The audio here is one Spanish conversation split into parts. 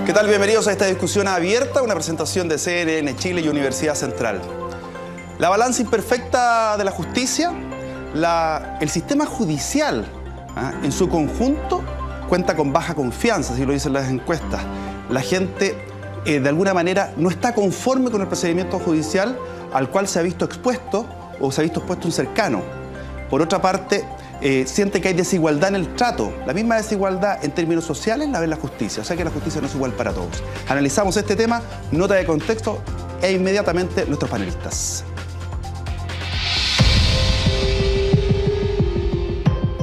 ¿Qué tal? Bienvenidos a esta discusión abierta, una presentación de CNN Chile y Universidad Central. La balanza imperfecta de la justicia, el sistema judicial en su conjunto cuenta con baja confianza, así lo dicen las encuestas. La gente de alguna manera no está conforme con el procedimiento judicial al cual se ha visto expuesto o se ha visto expuesto un cercano. Por otra parte, siente que hay desigualdad en el trato. La misma desigualdad en términos sociales la ve la justicia, o sea que la justicia no es igual para todos. Analizamos este tema, nota de contexto e inmediatamente nuestros panelistas.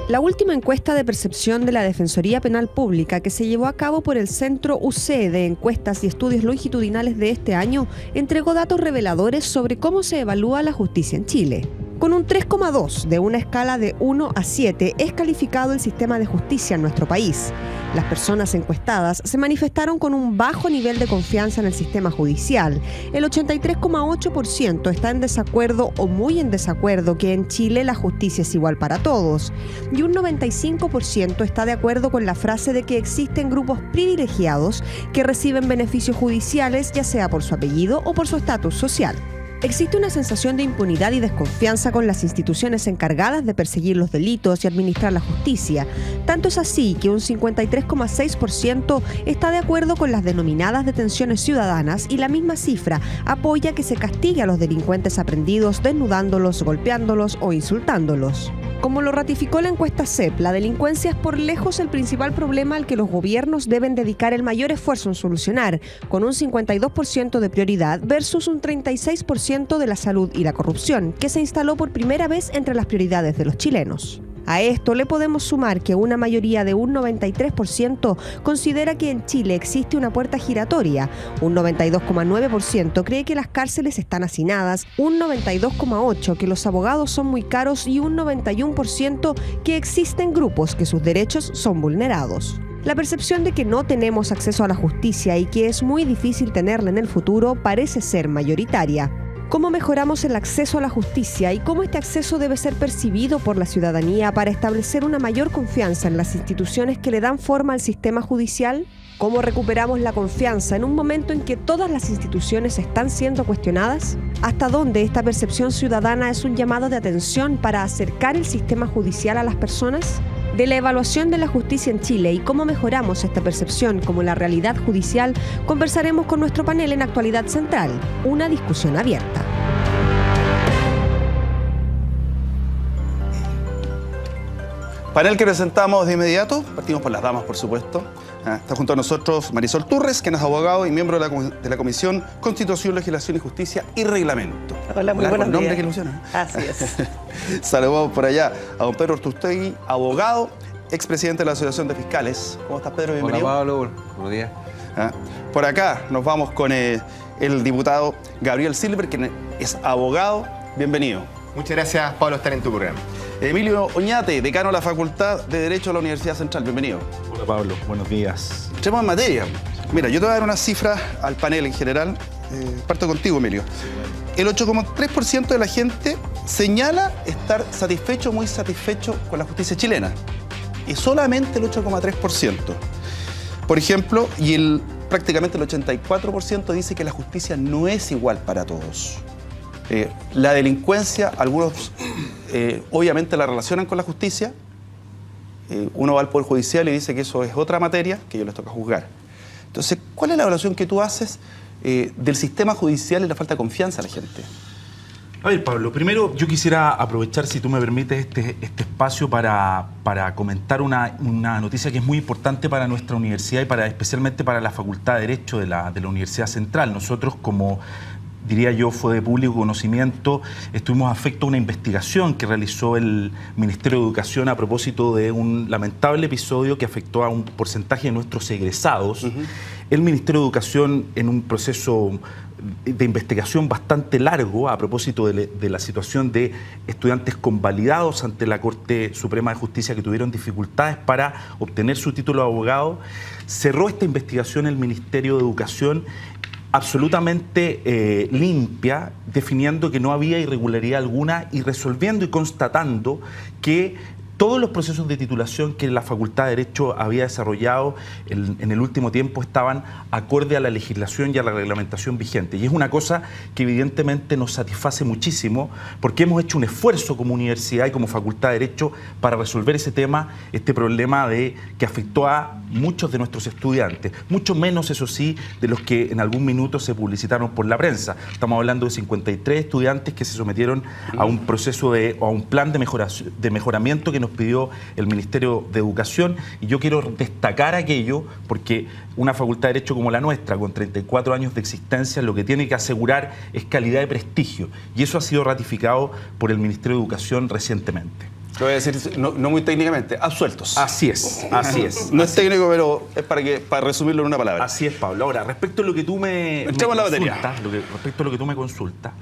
La última encuesta de percepción de la Defensoría Penal Pública, que se llevó a cabo por el Centro UC de Encuestas y Estudios Longitudinales de este año, entregó datos reveladores sobre cómo se evalúa la justicia en Chile. Con un 3,2 de una escala de 1 a 7 es calificado el sistema de justicia en nuestro país. Las personas encuestadas se manifestaron con un bajo nivel de confianza en el sistema judicial. El 83,8% está en desacuerdo o muy en desacuerdo que en Chile la justicia es igual para todos. Y un 95% está de acuerdo con la frase de que existen grupos privilegiados que reciben beneficios judiciales, ya sea por su apellido o por su estatus social. Existe una sensación de impunidad y desconfianza con las instituciones encargadas de perseguir los delitos y administrar la justicia. Tanto es así que un 53,6% está de acuerdo con las denominadas detenciones ciudadanas y la misma cifra apoya que se castigue a los delincuentes aprehendidos desnudándolos, golpeándolos o insultándolos. Como lo ratificó la encuesta CEP, la delincuencia es por lejos el principal problema al que los gobiernos deben dedicar el mayor esfuerzo en solucionar, con un 52% de prioridad versus un 36% de la salud y la corrupción, que se instaló por primera vez entre las prioridades de los chilenos. A esto le podemos sumar que una mayoría de un 93% considera que en Chile existe una puerta giratoria, un 92,9% cree que las cárceles están hacinadas, un 92,8% que los abogados son muy caros y un 91% que existen grupos que sus derechos son vulnerados. La percepción de que no tenemos acceso a la justicia y que es muy difícil tenerla en el futuro parece ser mayoritaria. ¿Cómo mejoramos el acceso a la justicia y cómo este acceso debe ser percibido por la ciudadanía para establecer una mayor confianza en las instituciones que le dan forma al sistema judicial? ¿Cómo recuperamos la confianza en un momento en que todas las instituciones están siendo cuestionadas? ¿Hasta dónde esta percepción ciudadana es un llamado de atención para acercar el sistema judicial a las personas? De la evaluación de la justicia en Chile y cómo mejoramos esta percepción como la realidad judicial, conversaremos con nuestro panel en Actualidad Central, una discusión abierta. Panel que presentamos de inmediato, partimos por las damas, por supuesto. Está junto a nosotros Marisol Turres, quien es abogado y miembro de la Comisión Constitución, Legislación y Justicia y Reglamento. Hola, muy buenos días. Nombre que ilusiona. Así es. Saludamos por allá a don Pedro Ortustegui, abogado, expresidente de la Asociación de Fiscales. ¿Cómo estás, Pedro? Bienvenido. Hola, Pablo. Buenos días. Por acá nos vamos con el diputado Gabriel Silver, quien es abogado. Bienvenido. Muchas gracias, Pablo, estar en tu programa. Emilio Oñate, decano de la Facultad de Derecho de la Universidad Central. Bienvenido. Hola, Pablo. Buenos días. Entremos en materia. Mira, yo te voy a dar unas cifras al panel en general. Parto contigo, Emilio. El 8,3% de la gente señala estar satisfecho o muy satisfecho con la justicia chilena. Y solamente el 8,3%. Por ejemplo, prácticamente el 84% dice que la justicia no es igual para todos. La delincuencia, algunos obviamente la relacionan con la justicia. Uno va al Poder Judicial y dice que eso es otra materia que a ellos les toca juzgar. Entonces, ¿cuál es la evaluación que tú haces del sistema judicial y la falta de confianza a la gente? A ver, Pablo, primero yo quisiera aprovechar, si tú me permites, este espacio para comentar una noticia que es muy importante para nuestra universidad y especialmente para la Facultad de Derecho de la Universidad Central. Nosotros, como diría yo, fue de público conocimiento, estuvimos afectos a una investigación que realizó el Ministerio de Educación a propósito de un lamentable episodio que afectó a un porcentaje de nuestros egresados. El Ministerio de Educación, en un proceso de investigación bastante largo a propósito de la situación de estudiantes convalidados ante la Corte Suprema de Justicia que tuvieron dificultades para obtener su título de abogado, cerró esta investigación el Ministerio de Educación absolutamente limpia, definiendo que no había irregularidad alguna y resolviendo y constatando que todos los procesos de titulación que la Facultad de Derecho había desarrollado en el último tiempo estaban acorde a la legislación y a la reglamentación vigente. Y es una cosa que evidentemente nos satisface muchísimo porque hemos hecho un esfuerzo como universidad y como Facultad de Derecho para resolver ese tema, este problema que afectó a muchos de nuestros estudiantes, mucho menos, eso sí, de los que en algún minuto se publicitaron por la prensa. Estamos hablando de 53 estudiantes que se sometieron a un proceso a un plan de mejoramiento que nos pidió el Ministerio de Educación, y yo quiero destacar aquello porque una facultad de Derecho como la nuestra, con 34 años de existencia, lo que tiene que asegurar es calidad y prestigio, y eso ha sido ratificado por el Ministerio de Educación recientemente. Lo voy a decir no muy técnicamente, absueltos. Así es, así es. No es técnico, pero es para resumirlo en una palabra. Así es, Pablo. Ahora, respecto a lo que tú respecto a lo que tú me consultas,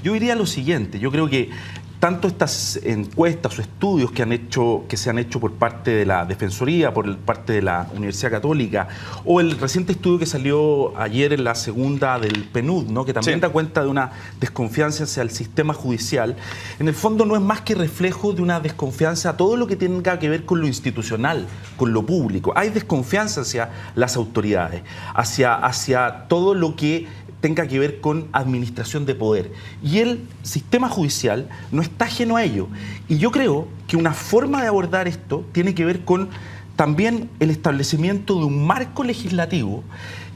yo diría lo siguiente. Yo creo que tanto estas encuestas o estudios que se han hecho por parte de la Defensoría, por parte de la Universidad Católica, o el reciente estudio que salió ayer en la segunda del PNUD, ¿no?, que también da cuenta de una desconfianza hacia el sistema judicial, en el fondo no es más que reflejo de una desconfianza a todo lo que tenga que ver con lo institucional, con lo público. Hay desconfianza hacia las autoridades, hacia todo lo que tenga que ver con administración de poder. Y el sistema judicial no está ajeno a ello. Y yo creo que una forma de abordar esto tiene que ver con también el establecimiento de un marco legislativo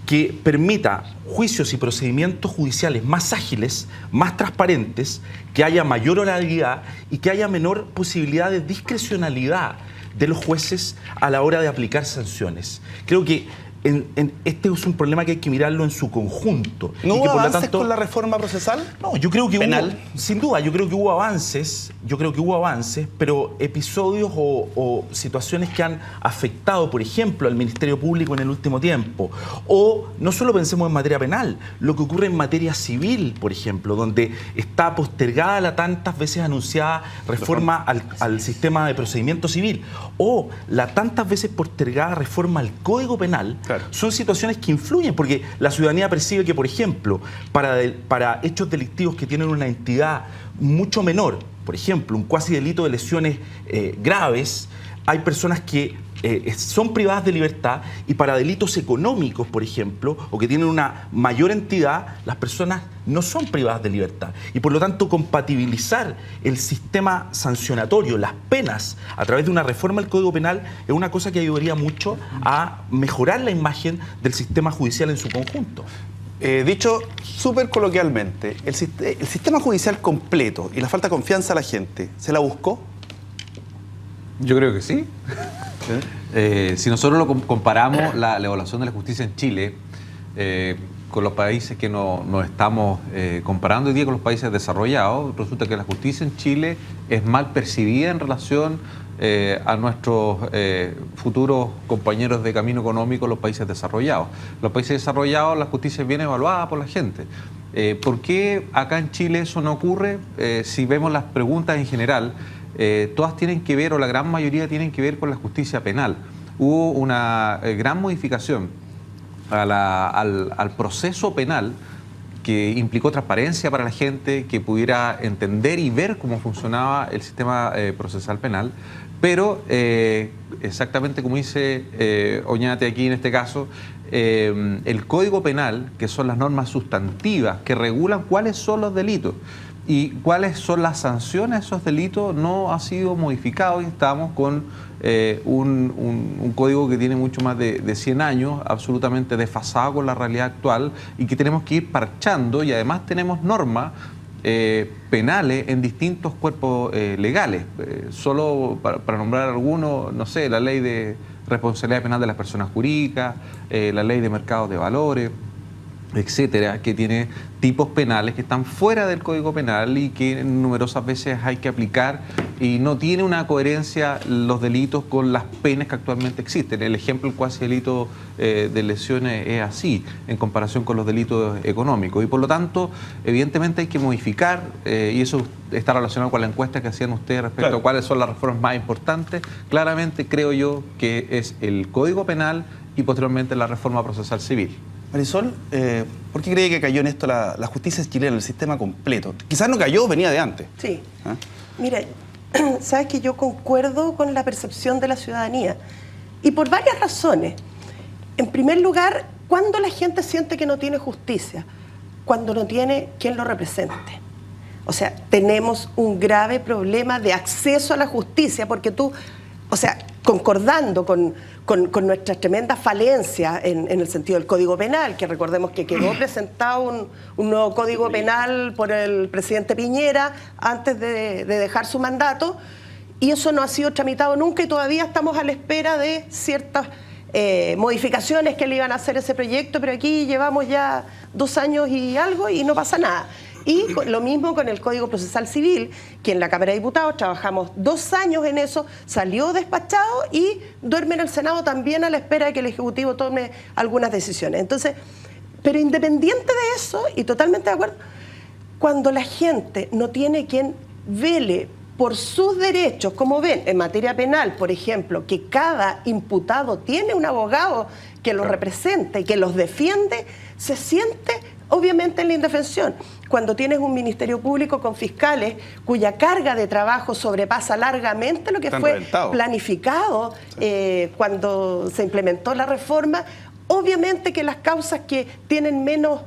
que permita juicios y procedimientos judiciales más ágiles, más transparentes, que haya mayor oralidad y que haya menor posibilidad de discrecionalidad de los jueces a la hora de aplicar sanciones. Creo que este es un problema que hay que mirarlo en su conjunto. ¿No y hubo que, por avances lo tanto, con la reforma procesal? No, yo creo que penal. sin duda, yo creo que hubo avances, pero episodios o situaciones que han afectado, por ejemplo, al Ministerio Público en el último tiempo. O no solo pensemos en materia penal, lo que ocurre en materia civil, por ejemplo, donde está postergada la tantas veces anunciada reforma al sistema de procedimiento civil, o la tantas veces postergada reforma al Código Penal. Claro. Son situaciones que influyen, porque la ciudadanía percibe que, por ejemplo, para hechos delictivos que tienen una entidad mucho menor, por ejemplo, un cuasi delito de lesiones graves, hay personas que son privadas de libertad, y para delitos económicos, por ejemplo, o que tienen una mayor entidad, las personas no son privadas de libertad. Y por lo tanto, compatibilizar el sistema sancionatorio, las penas, a través de una reforma del Código Penal, es una cosa que ayudaría mucho a mejorar la imagen del sistema judicial en su conjunto. Dicho súper coloquialmente, el sistema judicial completo y la falta de confianza a la gente, ¿se la buscó? Yo creo que sí. Si nosotros comparamos la evaluación de la justicia en Chile con los países que nos estamos comparando hoy día con los países desarrollados, resulta que la justicia en Chile es mal percibida en relación a nuestros futuros compañeros de camino económico, los países desarrollados. Los países desarrollados, la justicia es bien evaluada por la gente. ¿Por qué acá en Chile eso no ocurre? Si vemos las preguntas en general, todas tienen que ver, o la gran mayoría tienen que ver con la justicia penal. Hubo una gran modificación al proceso penal que implicó transparencia para la gente, que pudiera entender y ver cómo funcionaba el sistema procesal penal, pero exactamente como dice Oñate aquí en este caso, el Código Penal, que son las normas sustantivas que regulan cuáles son los delitos y cuáles son las sanciones a esos delitos, no ha sido modificado, y estamos con un código que tiene mucho más de 100 años, absolutamente desfasado con la realidad actual, y que tenemos que ir parchando, y además tenemos normas penales en distintos cuerpos legales. Solo para nombrar algunos, no sé, la ley de responsabilidad penal de las personas jurídicas, la ley de mercados de valores, etcétera, que tiene tipos penales que están fuera del Código Penal y que numerosas veces hay que aplicar, y no tiene una coherencia los delitos con las penas que actualmente existen. El ejemplo, el cuasi delito de lesiones es así, en comparación con los delitos económicos. Y por lo tanto, evidentemente hay que modificar, y eso está relacionado con la encuesta que hacían ustedes respecto a cuáles son las reformas más importantes. Claramente creo yo que es el Código Penal y posteriormente la reforma procesal civil. Marisol, ¿por qué cree que cayó en esto la justicia chilena, el sistema completo? Quizás no cayó, venía de antes. Sí. Mira, sabes que yo concuerdo con la percepción de la ciudadanía y por varias razones. En primer lugar, cuando la gente siente que no tiene justicia, cuando no tiene quien lo represente. O sea, tenemos un grave problema de acceso a la justicia porque tú, o sea, concordando con nuestras tremendas falencias en el sentido del Código Penal, que recordemos que quedó presentado un nuevo Código Penal por el presidente Piñera antes de dejar su mandato, y eso no ha sido tramitado nunca y todavía estamos a la espera de ciertas modificaciones que le iban a hacer ese proyecto, pero aquí llevamos ya 2 años y algo y no pasa nada. Y lo mismo con el Código Procesal Civil, que en la Cámara de Diputados trabajamos 2 años en eso, salió despachado y duerme en el Senado también a la espera de que el Ejecutivo tome algunas decisiones. Entonces, pero independiente de eso, y totalmente de acuerdo, cuando la gente no tiene quien vele por sus derechos, como ven en materia penal, por ejemplo, que cada imputado tiene un abogado que los represente y que los defiende, se siente obviamente en la indefensión. Cuando tienes un Ministerio Público con fiscales cuya carga de trabajo sobrepasa largamente lo que fue planificado cuando se implementó la reforma, obviamente que las causas que tienen menos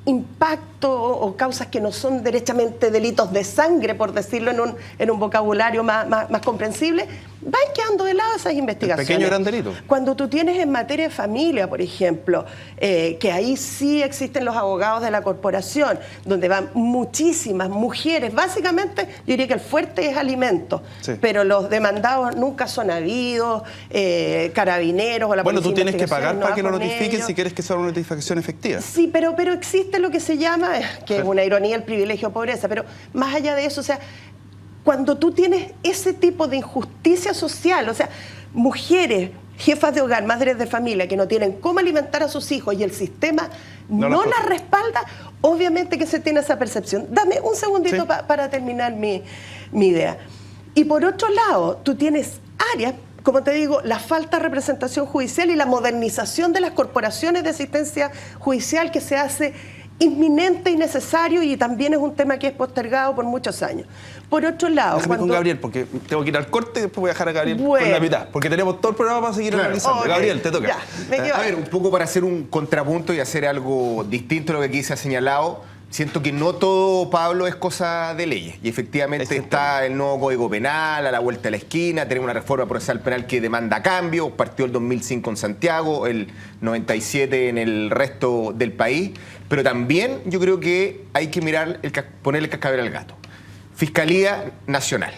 impacto o causas que no son derechamente delitos de sangre, por decirlo en un vocabulario más comprensible, van quedando de lado esas investigaciones. El pequeño gran delito. Cuando tú tienes en materia de familia, por ejemplo, que ahí sí existen los abogados de la corporación, donde van muchísimas mujeres, básicamente yo diría que el fuerte es alimentos, sí, pero los demandados nunca son habidos, carabineros o la policía. Bueno, tú tienes que pagar para que lo notifiquen si quieres que sea una notificación efectiva. Sí, pero existe lo que se llama, que es una ironía, el privilegio de pobreza, pero más allá de eso, o sea, cuando tú tienes ese tipo de injusticia social, o sea, mujeres, jefas de hogar, madres de familia que no tienen cómo alimentar a sus hijos y el sistema no las respalda, obviamente que se tiene esa percepción. Dame un segundito, sí, para terminar mi idea. Y por otro lado, tú tienes áreas, como te digo, la falta de representación judicial y la modernización de las corporaciones de asistencia judicial que se hace inminente y necesario, y también es un tema que es postergado por muchos años. Por otro lado... Déjame con Gabriel, porque tengo que ir al corte y después voy a dejar a Gabriel con la mitad, porque tenemos todo el programa para seguir analizando. Okay. Gabriel, te toca. A ver, un poco para hacer un contrapunto y hacer algo distinto a lo que aquí se ha señalado. Siento que no todo, Pablo, es cosa de leyes. Y efectivamente está el nuevo Código Penal a la vuelta de la esquina, tenemos una reforma procesal penal que demanda cambios, partió el 2005 en Santiago, el 97 en el resto del país, pero también yo creo que hay que mirar, ponerle el cascabel al gato. Fiscalía Nacional.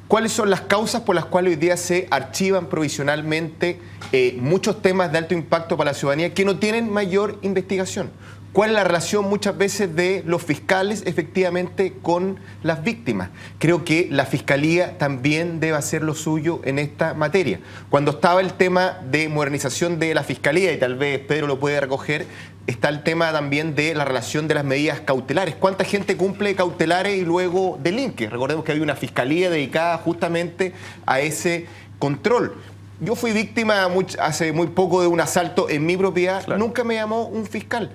¿Cuáles son las causas por las cuales hoy día se archivan provisionalmente muchos temas de alto impacto para la ciudadanía que no tienen mayor investigación? ¿Cuál es la relación muchas veces de los fiscales efectivamente con las víctimas? Creo que la Fiscalía también debe hacer lo suyo en esta materia. Cuando estaba el tema de modernización de la Fiscalía, y tal vez Pedro lo puede recoger, está el tema también de la relación de las medidas cautelares. ¿Cuánta gente cumple cautelares y luego delinque? Recordemos que había una Fiscalía dedicada justamente a ese control. Yo fui víctima hace muy poco de un asalto en mi propiedad. Claro. Nunca me llamó un fiscal.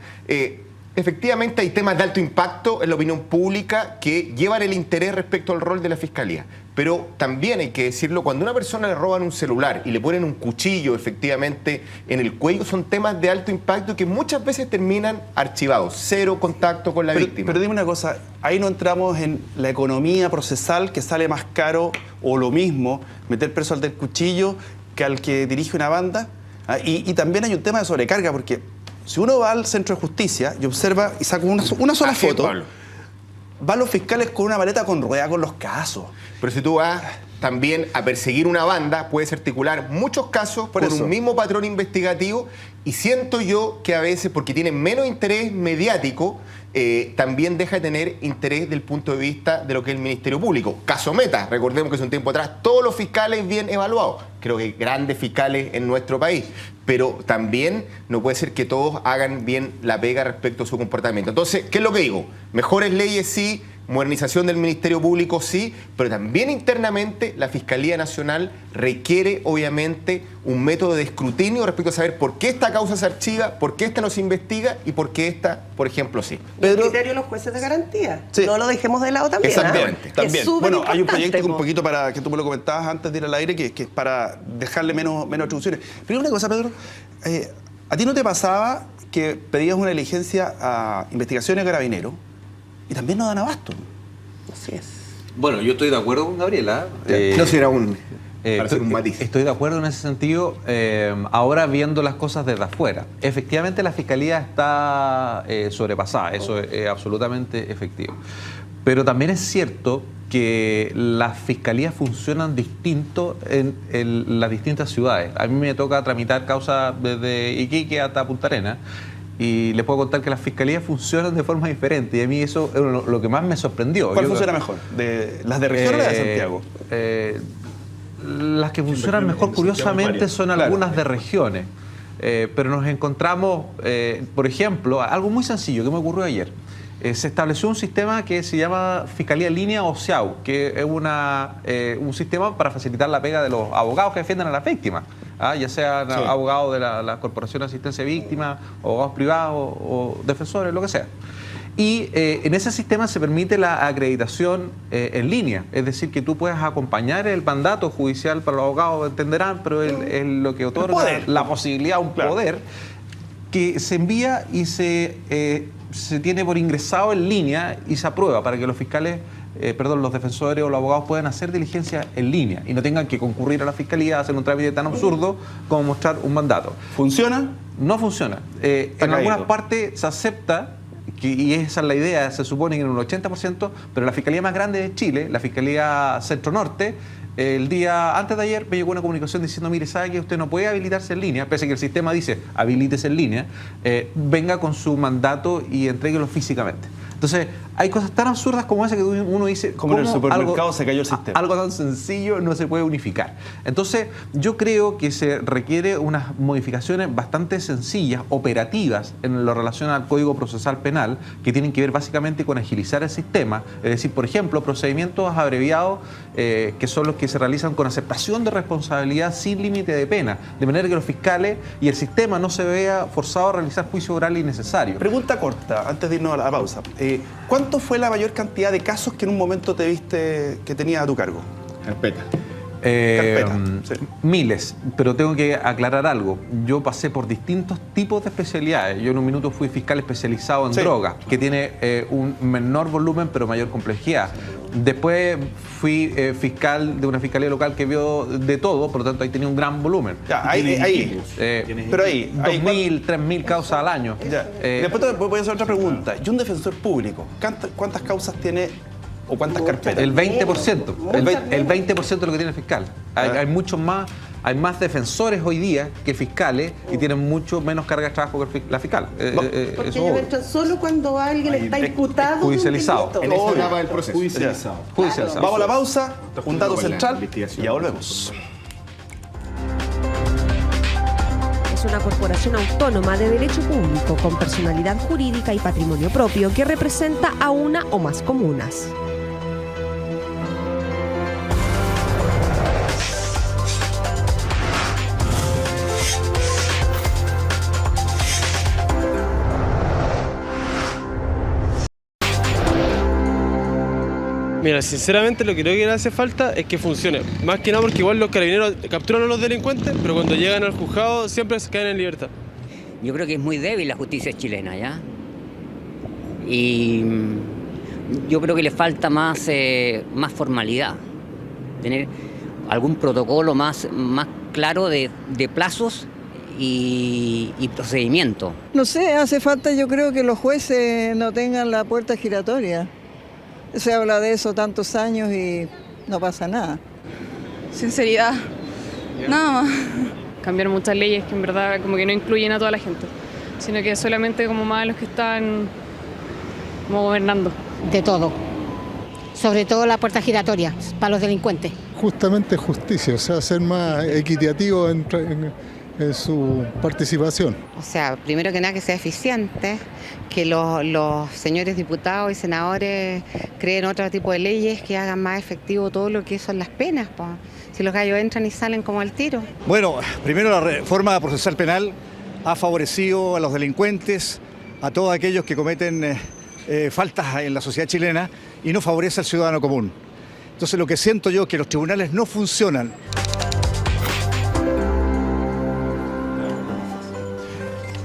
Efectivamente hay temas de alto impacto en la opinión pública que llevan el interés respecto al rol de la Fiscalía. Pero también hay que decirlo, cuando a una persona le roban un celular y le ponen un cuchillo efectivamente en el cuello, son temas de alto impacto que muchas veces terminan archivados. Cero contacto con la víctima. Pero dime una cosa, ahí no entramos en la economía procesal, que sale más caro o lo mismo meter preso al del cuchillo que al que dirige una banda. Y también hay un tema de sobrecarga, porque si uno va al centro de justicia y observa y saca una sola foto, van los fiscales con una maleta con rueda con los casos. Pero si tú vas también a perseguir una banda, puedes articular muchos casos por un mismo patrón investigativo, y siento yo que a veces, porque tienen menos interés mediático, también deja de tener interés del punto de vista de lo que es el Ministerio Público. Caso Meta, recordemos que hace un tiempo atrás todos los fiscales bien evaluados, creo que grandes fiscales en nuestro país, pero también no puede ser que todos hagan bien la pega respecto a su comportamiento. Entonces, ¿qué es lo que digo? Mejores leyes sí, modernización del Ministerio Público sí, pero también internamente la Fiscalía Nacional requiere obviamente un método de escrutinio respecto a saber por qué esta causa se archiva, por qué esta no se investiga y por qué esta, por ejemplo, sí. El criterio de los jueces de garantía. Sí. No lo dejemos de lado también. Exactamente. También. Es Bueno, hay un importante, proyecto que po. un poquito para que tú me lo comentabas antes de ir al aire, que es para dejarle menos atribuciones. Pero una cosa, Pedro, ¿a ti no te pasaba que pedías una diligencia a investigaciones de Carabineros y también no dan abasto? Así es. Bueno, yo estoy de acuerdo con Gabriela. No si era para hacer un matiz. Estoy de acuerdo en ese sentido, ahora viendo las cosas desde afuera. Efectivamente la Fiscalía está sobrepasada, eso es absolutamente efectivo. Pero también es cierto que las fiscalías funcionan distinto en las distintas ciudades. A mí me toca tramitar causas desde Iquique hasta Punta Arenas y les puedo contar que las fiscalías funcionan de forma diferente y a mí eso es lo que más me sorprendió. ¿Cuál funciona mejor? ¿Las de región o las de Santiago? Las que funcionan mejor, curiosamente, son algunas de regiones. Pero nos encontramos, por ejemplo, algo muy sencillo que me ocurrió ayer. Se estableció un sistema que se llama Fiscalía en Línea o SIAU, que es un sistema para facilitar la pega de los abogados que defienden a las víctimas, ya sean abogados de la Corporación de Asistencia a Víctimas, abogados privados o defensores, lo que sea. Y en ese sistema se permite la acreditación en línea, es decir, que tú puedes acompañar el mandato judicial para los abogados, entenderán, pero es lo que otorga la posibilidad a un poder que se envía y se tiene por ingresado en línea y se aprueba para que los fiscales, los defensores o los abogados puedan hacer diligencia en línea y no tengan que concurrir a la fiscalía a hacer un trámite tan absurdo como mostrar un mandato. ¿Funciona? No funciona. En algunas partes se acepta, y esa es la idea, se supone que en un 80%, pero la Fiscalía más grande de Chile, la Fiscalía Centro Norte, el día antes de ayer me llegó una comunicación diciendo, mire, sabe que usted no puede habilitarse en línea, pese a que el sistema dice habilítese en línea, venga con su mandato y entréguelo físicamente. Entonces, hay cosas tan absurdas como esa que uno dice... Como en el supermercado se cayó el sistema. Algo tan sencillo no se puede unificar. Entonces, yo creo que se requiere unas modificaciones bastante sencillas, operativas, en lo relacionado al Código Procesal Penal, que tienen que ver básicamente con agilizar el sistema. Es decir, por ejemplo, procedimientos abreviados que son los que se realizan con aceptación de responsabilidad sin límite de pena, de manera que los fiscales y el sistema no se vea forzado a realizar juicio oral innecesario. Pregunta corta, antes de irnos a la pausa. ¿Cuánto fue la mayor cantidad de casos que en un momento te viste que tenías a tu cargo? Carpeta. Sí. Miles, pero tengo que aclarar algo. Yo pasé por distintos tipos de especialidades. Yo en un minuto fui fiscal especializado en drogas, que tiene un menor volumen pero mayor complejidad. Después fui fiscal de una fiscalía local que vio de todo, por lo tanto ahí tenía un gran volumen. Ya, pero ahí 2.000, 3.000 causas al año. Ya. Después te voy a hacer otra pregunta. ¿Y un defensor público? ¿Cuántas causas tiene o cuántas carpetas? El 20%. El 20% de lo que tiene el fiscal. Hay muchos más. Hay más defensores hoy día que fiscales y tienen mucho menos carga de trabajo que la fiscal. Porque eso ellos entran solo cuando alguien está imputado. judicializado. de un En delito. esa etapa del proceso. Judicializado. Vamos a la pausa, un dato con la central y investigación. ya volvemos. Es una corporación autónoma de derecho público con personalidad jurídica y patrimonio propio que representa a una o más comunas. Mira, sinceramente lo que creo que le hace falta es que funcione. Más que nada porque igual los carabineros capturan a los delincuentes, pero cuando llegan al juzgado siempre se caen en libertad. Yo creo que es muy débil la justicia chilena, ¿ya? Y yo creo que le falta más formalidad, tener algún protocolo más claro de plazos y procedimiento. No sé, hace falta, yo creo que los jueces no tengan la puerta giratoria. Se habla de eso tantos años y no pasa nada. Sinceridad, nada más. Cambiar muchas leyes que en verdad como que no incluyen a toda la gente, sino que solamente como más a los que están como gobernando. De todo, sobre todo la puerta giratoria para los delincuentes. Justamente justicia, o sea, ser más equitativo en en su participación. O sea, primero que nada que sea eficiente, que los señores diputados y senadores creen otro tipo de leyes que hagan más efectivo todo lo que son las penas, po. Si los gallos entran y salen como al tiro. Bueno, primero la reforma procesal penal ha favorecido a los delincuentes, a todos aquellos que cometen faltas en la sociedad chilena y no favorece al ciudadano común. Entonces lo que siento yo es que los tribunales no funcionan.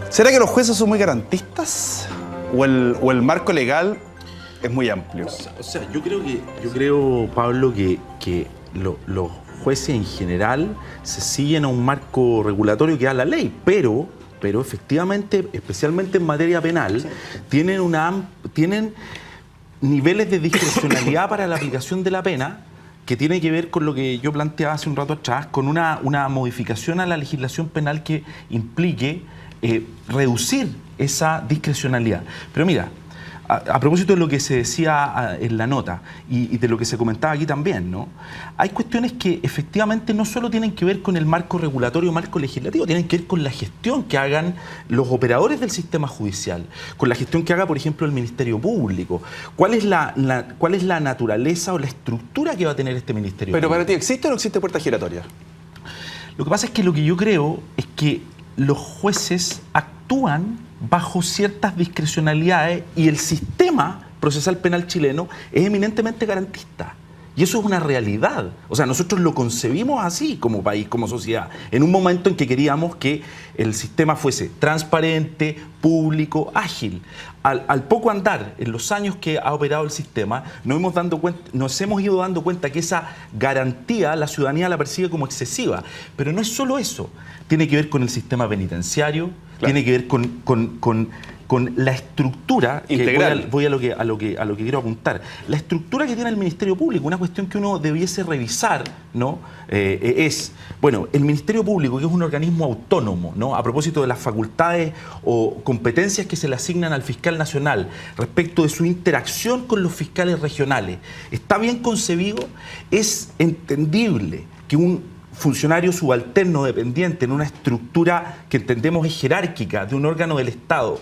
¿Será que los jueces son muy garantistas? ¿O el marco legal es muy amplio? O sea, yo creo, Pablo, que los jueces en general se siguen a un marco regulatorio que da la ley, pero efectivamente, especialmente en materia penal, tienen niveles de discrecionalidad para la aplicación de la pena que tiene que ver con lo que yo planteaba hace un rato atrás, con una modificación a la legislación penal que implique reducir esa discrecionalidad. Pero mira, a propósito de lo que se decía en la nota y de lo que se comentaba aquí también, ¿no? Hay cuestiones que efectivamente no solo tienen que ver con el marco regulatorio o marco legislativo, tienen que ver con la gestión que hagan los operadores del sistema judicial, con la gestión que haga, por ejemplo, el Ministerio Público. ¿Cuál es la naturaleza o la estructura que va a tener este Ministerio Público? Pero para ti, ¿existe o no existe puerta giratoria? Lo que pasa es que lo que yo creo es que los jueces actúan bajo ciertas discrecionalidades y el sistema procesal penal chileno es eminentemente garantista. Y eso es una realidad. O sea, nosotros lo concebimos así como país, como sociedad, en un momento en que queríamos que el sistema fuese transparente, público, ágil. Al poco andar, en los años que ha operado el sistema, nos hemos ido dando cuenta que esa garantía la ciudadanía la percibe como excesiva. Pero no es solo eso. Tiene que ver con el sistema penitenciario, claro. Tiene que ver con la estructura, integral. Voy a lo que quiero apuntar. La estructura que tiene el Ministerio Público, una cuestión que uno debiese revisar, ¿no? El Ministerio Público, que es un organismo autónomo, ¿no? A propósito de las facultades o competencias que se le asignan al fiscal nacional respecto de su interacción con los fiscales regionales, está bien concebido, es entendible que un funcionario subalterno dependiente en una estructura que entendemos es jerárquica de un órgano del Estado,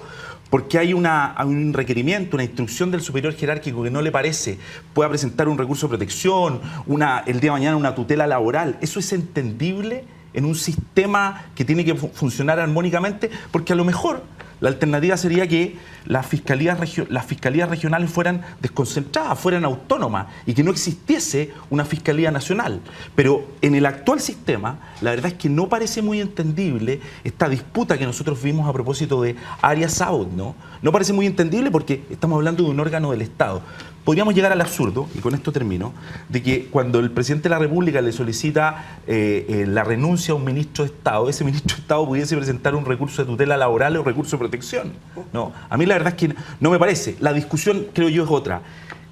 porque hay un requerimiento, una instrucción del superior jerárquico que no le parece, pueda presentar un recurso de protección, el día de mañana una tutela laboral. Eso es entendible en un sistema que tiene que funcionar armónicamente, porque a lo mejor la alternativa sería que las fiscalías regionales fueran desconcentradas, fueran autónomas y que no existiese una fiscalía nacional. Pero en el actual sistema, la verdad es que no parece muy entendible esta disputa que nosotros vimos a propósito de Área South, ¿no? No parece muy entendible porque estamos hablando de un órgano del Estado. Podríamos llegar al absurdo, y con esto termino, de que cuando el presidente de la República le solicita la renuncia a un ministro de Estado, ese ministro de Estado pudiese presentar un recurso de tutela laboral o recurso de protección. No, a mí la verdad es que no me parece. La discusión, creo yo, es otra.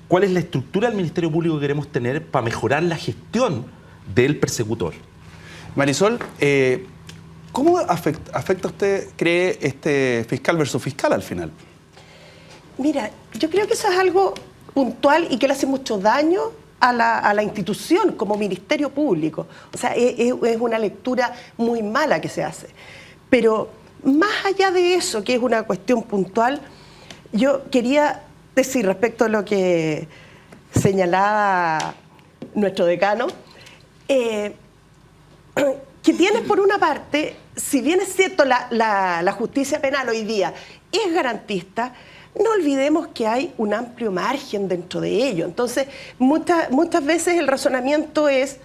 ¿Cuál es la estructura del Ministerio Público que queremos tener para mejorar la gestión del persecutor? Marisol, ¿cómo afecta a usted, cree, este fiscal versus fiscal al final? Mira, yo creo que eso es algo puntual y que le hace mucho daño a la institución como Ministerio Público. O sea, es una lectura muy mala que se hace. Pero más allá de eso, que es una cuestión puntual, yo quería decir respecto a lo que señalaba nuestro decano, que tienes por una parte, si bien es cierto la justicia penal hoy día es garantista, no olvidemos que hay un amplio margen dentro de ello. Entonces, muchas veces el razonamiento es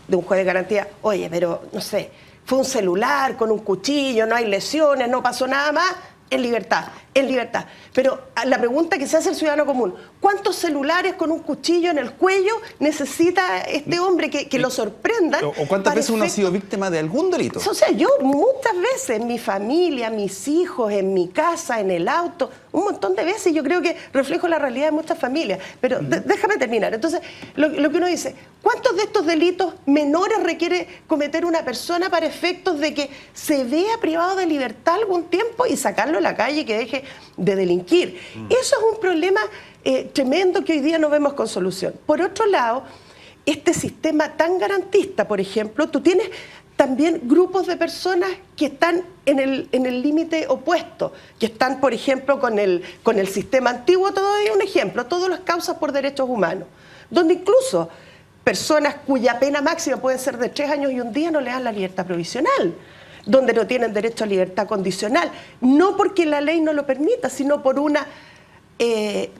de un juez de garantía, oye, pero no sé, fue un celular con un cuchillo, no hay lesiones, no pasó nada más, en libertad, en libertad. Pero la pregunta que se hace el ciudadano común, ¿cuántos celulares con un cuchillo en el cuello necesita este hombre que lo sorprendan? ¿O cuántas veces uno ha sido víctima de algún delito? O sea, yo muchas veces, en mi familia, mis hijos, en mi casa, en el auto, un montón de veces, yo creo que reflejo la realidad de muchas familias. Pero déjame terminar. Entonces, lo que uno dice, ¿cuántos de estos delitos menores requiere cometer una persona para efectos de que se vea privado de libertad algún tiempo y sacarlo a la calle y que deje de delinquir? Eso es un problema tremendo que hoy día no vemos con solución. Por otro lado, este sistema tan garantista, por ejemplo, tú tienes también grupos de personas que están en el límite opuesto, que están, por ejemplo, con el sistema antiguo. Todo es un ejemplo, todas las causas por derechos humanos, donde incluso personas cuya pena máxima puede ser de 3 años y un día no le dan la libertad provisional, donde no tienen derecho a libertad condicional, no porque la ley no lo permita, sino por una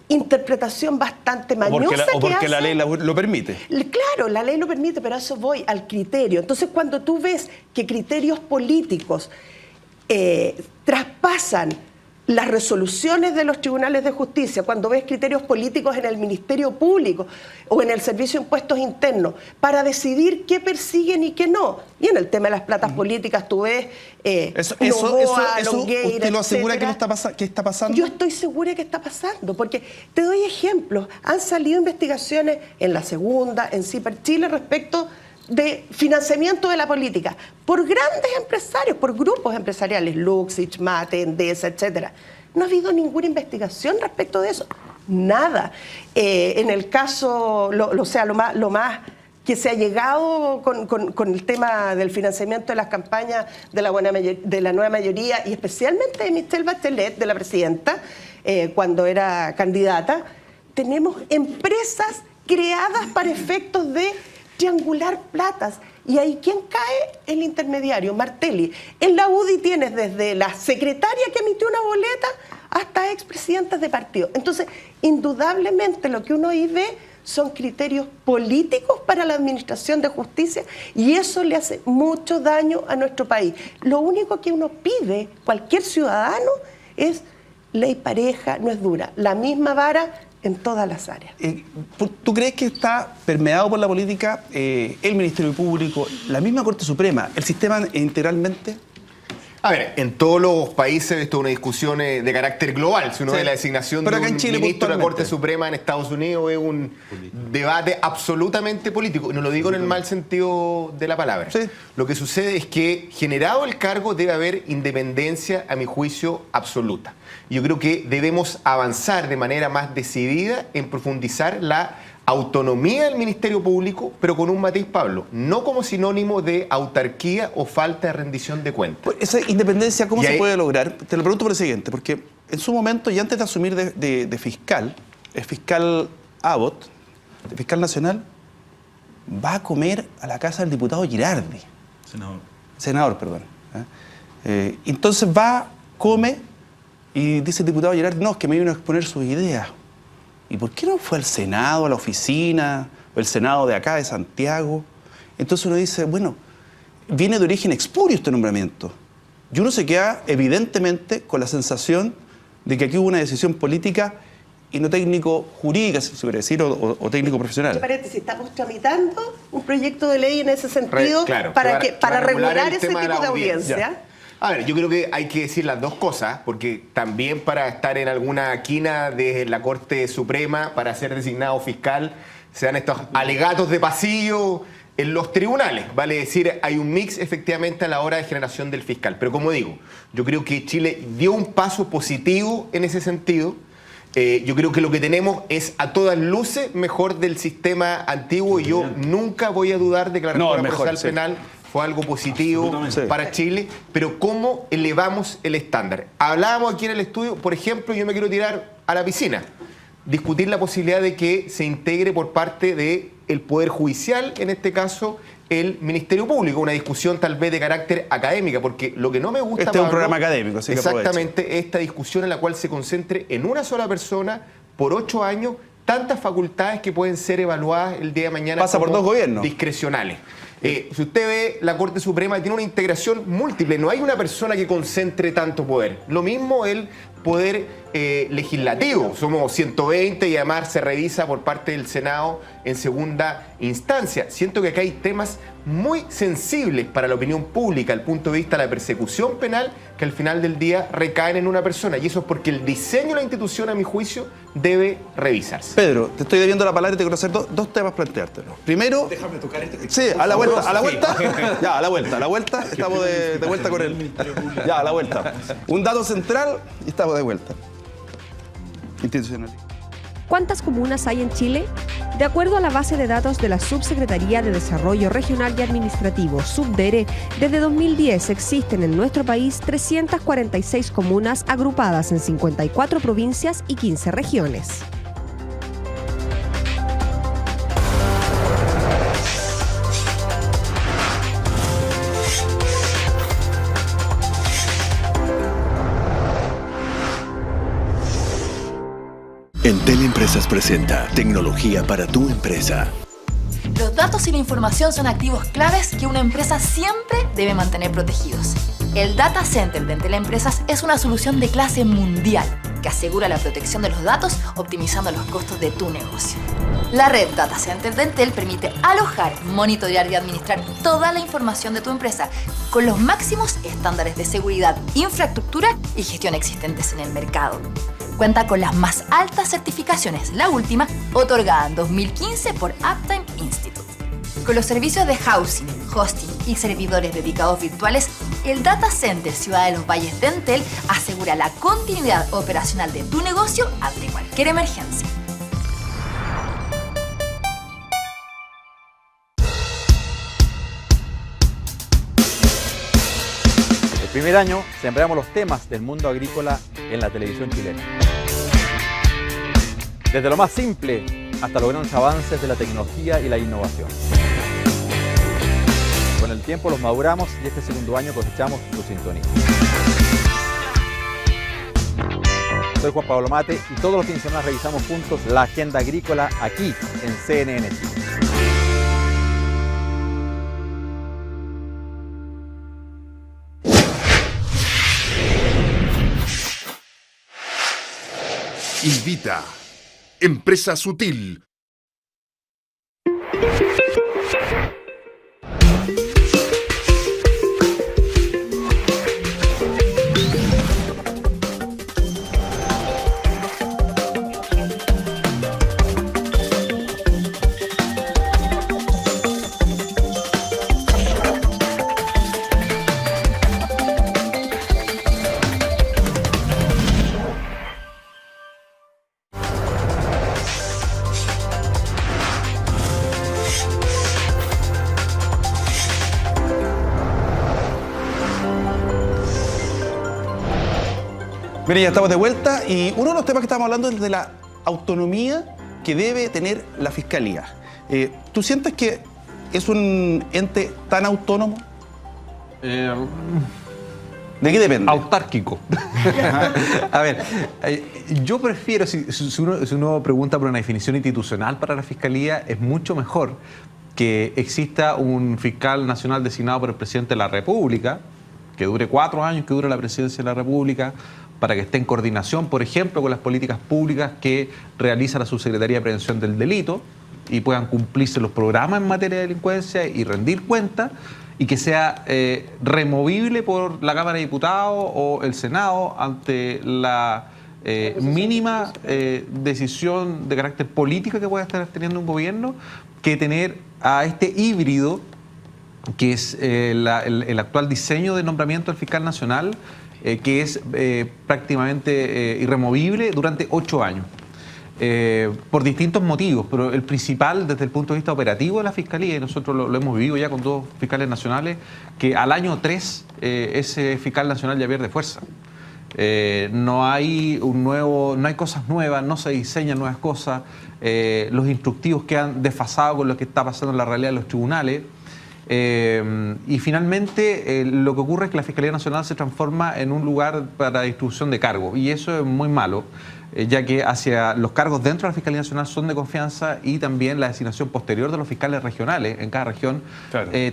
interpretación bastante mañosa o porque la ley lo permite. Claro, la ley lo permite, pero a eso voy, al criterio. Entonces, cuando tú ves que criterios políticos traspasan las resoluciones de los tribunales de justicia, cuando ves criterios políticos en el Ministerio Público o en el Servicio de Impuestos Internos para decidir qué persiguen y qué no. Y en el tema de las platas políticas tú ves Noboa, Longueira, ¿usted lo asegura etcétera. que está pasando? Yo estoy segura que está pasando, porque te doy ejemplos. Han salido investigaciones en La Segunda, en CIPER Chile, respecto de financiamiento de la política por grandes empresarios, por grupos empresariales, Luxich, Mate, Endesa, etcétera. No ha habido ninguna investigación respecto de eso. Nada. En el caso, lo más que se ha llegado con el tema del financiamiento de las campañas de la nueva mayoría y especialmente de Michelle Bachelet, de la presidenta, cuando era candidata, tenemos empresas creadas para efectos de triangular platas. Y ahí, ¿quién cae? El intermediario, Martelli. En la UDI tienes desde la secretaria que emitió una boleta hasta expresidentes de partido. Entonces, indudablemente lo que uno ahí ve son criterios políticos para la administración de justicia y eso le hace mucho daño a nuestro país. Lo único que uno pide, cualquier ciudadano, es ley pareja, no es dura. La misma vara en todas las áreas. ¿Tú crees que está permeado por la política el Ministerio Público, la misma Corte Suprema, el sistema integralmente? A ver, en todos los países esto es una discusión de carácter global. Si uno ve la designación de un ministro de la Corte Suprema en Estados Unidos, es un debate absolutamente político. Y no lo digo en el mal sentido de la palabra. Sí. Lo que sucede es que, generado el cargo, debe haber independencia, a mi juicio, absoluta. Yo creo que debemos avanzar de manera más decidida en profundizar la autonomía del Ministerio Público, pero con un matiz, Pablo, no como sinónimo de autarquía o falta de rendición de cuentas. Pues esa independencia, ¿cómo se puede lograr? Te lo pregunto por lo siguiente, porque en su momento, y antes de asumir de fiscal, el fiscal Abbott, el fiscal nacional, va a comer a la casa del diputado Girardi. Senador, perdón. Entonces va, come, y dice el diputado Girardi, no, es que me vino a exponer sus ideas. ¿Y por qué no fue al Senado, a la oficina, o el Senado de acá, de Santiago? Entonces uno dice, bueno, viene de origen espurio este nombramiento. Y uno se queda, evidentemente, con la sensación de que aquí hubo una decisión política y no técnico-jurídica, si se quiere decir, o técnico profesional. Paréntesis, estamos tramitando un proyecto de ley en ese sentido para regular ese tipo de audiencia. A ver, yo creo que hay que decir las dos cosas, porque también para estar en alguna quina de la Corte Suprema, para ser designado fiscal, se dan estos alegatos de pasillo en los tribunales. Vale decir, hay un mix efectivamente a la hora de generación del fiscal. Pero como digo, yo creo que Chile dio un paso positivo en ese sentido. Yo creo que lo que tenemos es a todas luces mejor del sistema antiguo y yo nunca voy a dudar de que la reforma procesal penal fue algo positivo para Chile, pero ¿cómo elevamos el estándar? Hablábamos aquí en el estudio, por ejemplo, yo me quiero tirar a la piscina, discutir la posibilidad de que se integre por parte del Poder Judicial, en este caso, el Ministerio Público, una discusión tal vez de carácter académica, porque lo que no me gusta, Este es un programa académico, así que exactamente, esta discusión en la cual se concentre en una sola persona por 8 años, tantas facultades que pueden ser evaluadas el día de mañana pasa por 2 gobiernos discrecionales. Si usted ve, la Corte Suprema tiene una integración múltiple, no hay una persona que concentre tanto poder. Lo mismo el poder legislativo, somos 120 y además se revisa por parte del Senado en segunda instancia. Siento que acá hay temas muy sensibles para la opinión pública, al punto de vista de la persecución penal, que al final del día recaen en una persona, y eso es porque el diseño de la institución, a mi juicio, debe revisarse. Pedro, te estoy debiendo la palabra y te quiero hacer dos temas planteártelo. Primero, déjame tocar esto. Sí, a la vuelta, ya, a la vuelta, estamos de vuelta con él. Ya, a la vuelta. Un dato central y estamos de vuelta. Institucional. ¿Cuántas comunas hay en Chile? De acuerdo a la base de datos de la Subsecretaría de Desarrollo Regional y Administrativo, Subdere, desde 2010 existen en nuestro país 346 comunas agrupadas en 54 provincias y 15 regiones. Entel Empresas presenta tecnología para tu empresa. Los datos y la información son activos claves que una empresa siempre debe mantener protegidos. El Data Center de Entel Empresas es una solución de clase mundial que asegura la protección de los datos optimizando los costos de tu negocio. La red Data Center de Entel permite alojar, monitorear y administrar toda la información de tu empresa con los máximos estándares de seguridad, infraestructura y gestión existentes en el mercado. Cuenta con las más altas certificaciones, la última otorgada en 2015 por Uptime Institute. Con los servicios de housing, hosting y servidores dedicados virtuales, el Data Center Ciudad de los Valles de Entel asegura la continuidad operacional de tu negocio ante cualquier emergencia. El primer año sembramos los temas del mundo agrícola en la televisión chilena. Desde lo más simple hasta los grandes avances de la tecnología y la innovación. Con el tiempo los maduramos y este segundo año cosechamos su sintonía. Soy Juan Pablo Mate y todos los fines de semana revisamos juntos la agenda agrícola aquí en CNN Chile. Invita Empresa Sutil. Miren, ya estamos de vuelta y uno de los temas que estamos hablando es de la autonomía que debe tener la Fiscalía. ¿Tú sientes que es un ente tan autónomo? ¿De qué depende? Autárquico. A ver, yo prefiero, si uno pregunta por una definición institucional para la Fiscalía, es mucho mejor que exista un fiscal nacional designado por el presidente de la República, que dure 4 años, que dure la presidencia de la República, para que esté en coordinación, por ejemplo, con las políticas públicas que realiza la Subsecretaría de Prevención del Delito y puedan cumplirse los programas en materia de delincuencia y rendir cuentas, y que sea removible por la Cámara de Diputados o el Senado ante la mínima decisión de carácter político que pueda estar teniendo un gobierno, que tener a este híbrido que es el actual diseño de nombramiento del fiscal nacional, que es prácticamente irremovible durante 8 años. Por distintos motivos, pero el principal desde el punto de vista operativo de la Fiscalía, y nosotros lo hemos vivido ya con 2 fiscales nacionales, que al año 3 ese fiscal nacional ya pierde fuerza. No hay cosas nuevas, no se diseñan nuevas cosas, los instructivos quedan desfasados con lo que está pasando en la realidad de los tribunales. Y finalmente lo que ocurre es que la Fiscalía Nacional se transforma en un lugar para distribución de cargos, y eso es muy malo, ya que hacia los cargos dentro de la Fiscalía Nacional son de confianza, y también la designación posterior de los fiscales regionales en cada región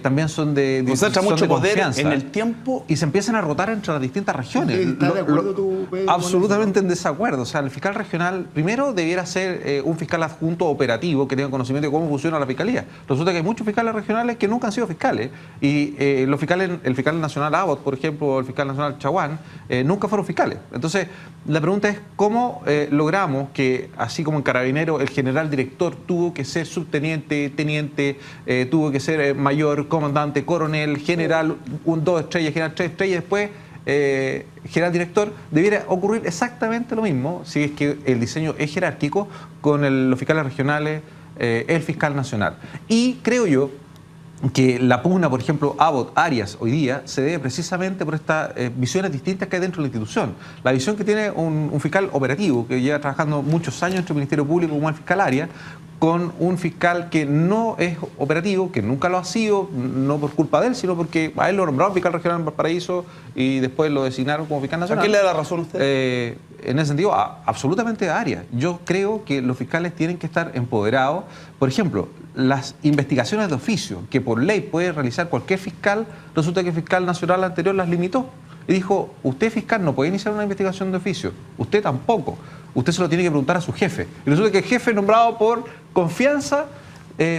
también son de mucho poder confianza en el tiempo y se empiezan a rotar entre las distintas regiones. ¿Estás de acuerdo tú, Pedro? Absolutamente en desacuerdo. O sea, el fiscal regional primero debiera ser un fiscal adjunto operativo que tenga conocimiento de cómo funciona la Fiscalía. Resulta que hay muchos fiscales regionales que nunca han sido fiscales, y el fiscal nacional Abbott, por ejemplo, o el fiscal nacional Chaguán, nunca fueron fiscales. Entonces, la pregunta es cómo logramos que, así como en Carabineros, el general director tuvo que ser subteniente, teniente, tuvo que ser mayor, comandante, coronel, general, 2 estrellas, general 3 estrellas, después general director, debiera ocurrir exactamente lo mismo, si es que el diseño es jerárquico, con los fiscales regionales, el fiscal nacional. Y creo yo que la pugna, por ejemplo, Abbott-Arias hoy día se debe precisamente por estas visiones distintas que hay dentro de la institución. La visión que tiene un fiscal operativo, que lleva trabajando muchos años entre el Ministerio Público como el fiscal Arias, con un fiscal que no es operativo, que nunca lo ha sido, no por culpa de él, sino porque a él lo nombraron fiscal regional en Valparaíso y después lo designaron como fiscal nacional. ¿A quién le da la razón a usted? En ese sentido, absolutamente a Arias. Yo creo que los fiscales tienen que estar empoderados. Por ejemplo, las investigaciones de oficio que por ley puede realizar cualquier fiscal, resulta que el fiscal nacional anterior las limitó. Y dijo, usted fiscal no puede iniciar una investigación de oficio, usted tampoco. Usted se lo tiene que preguntar a su jefe. Y resulta que el jefe es nombrado por confianza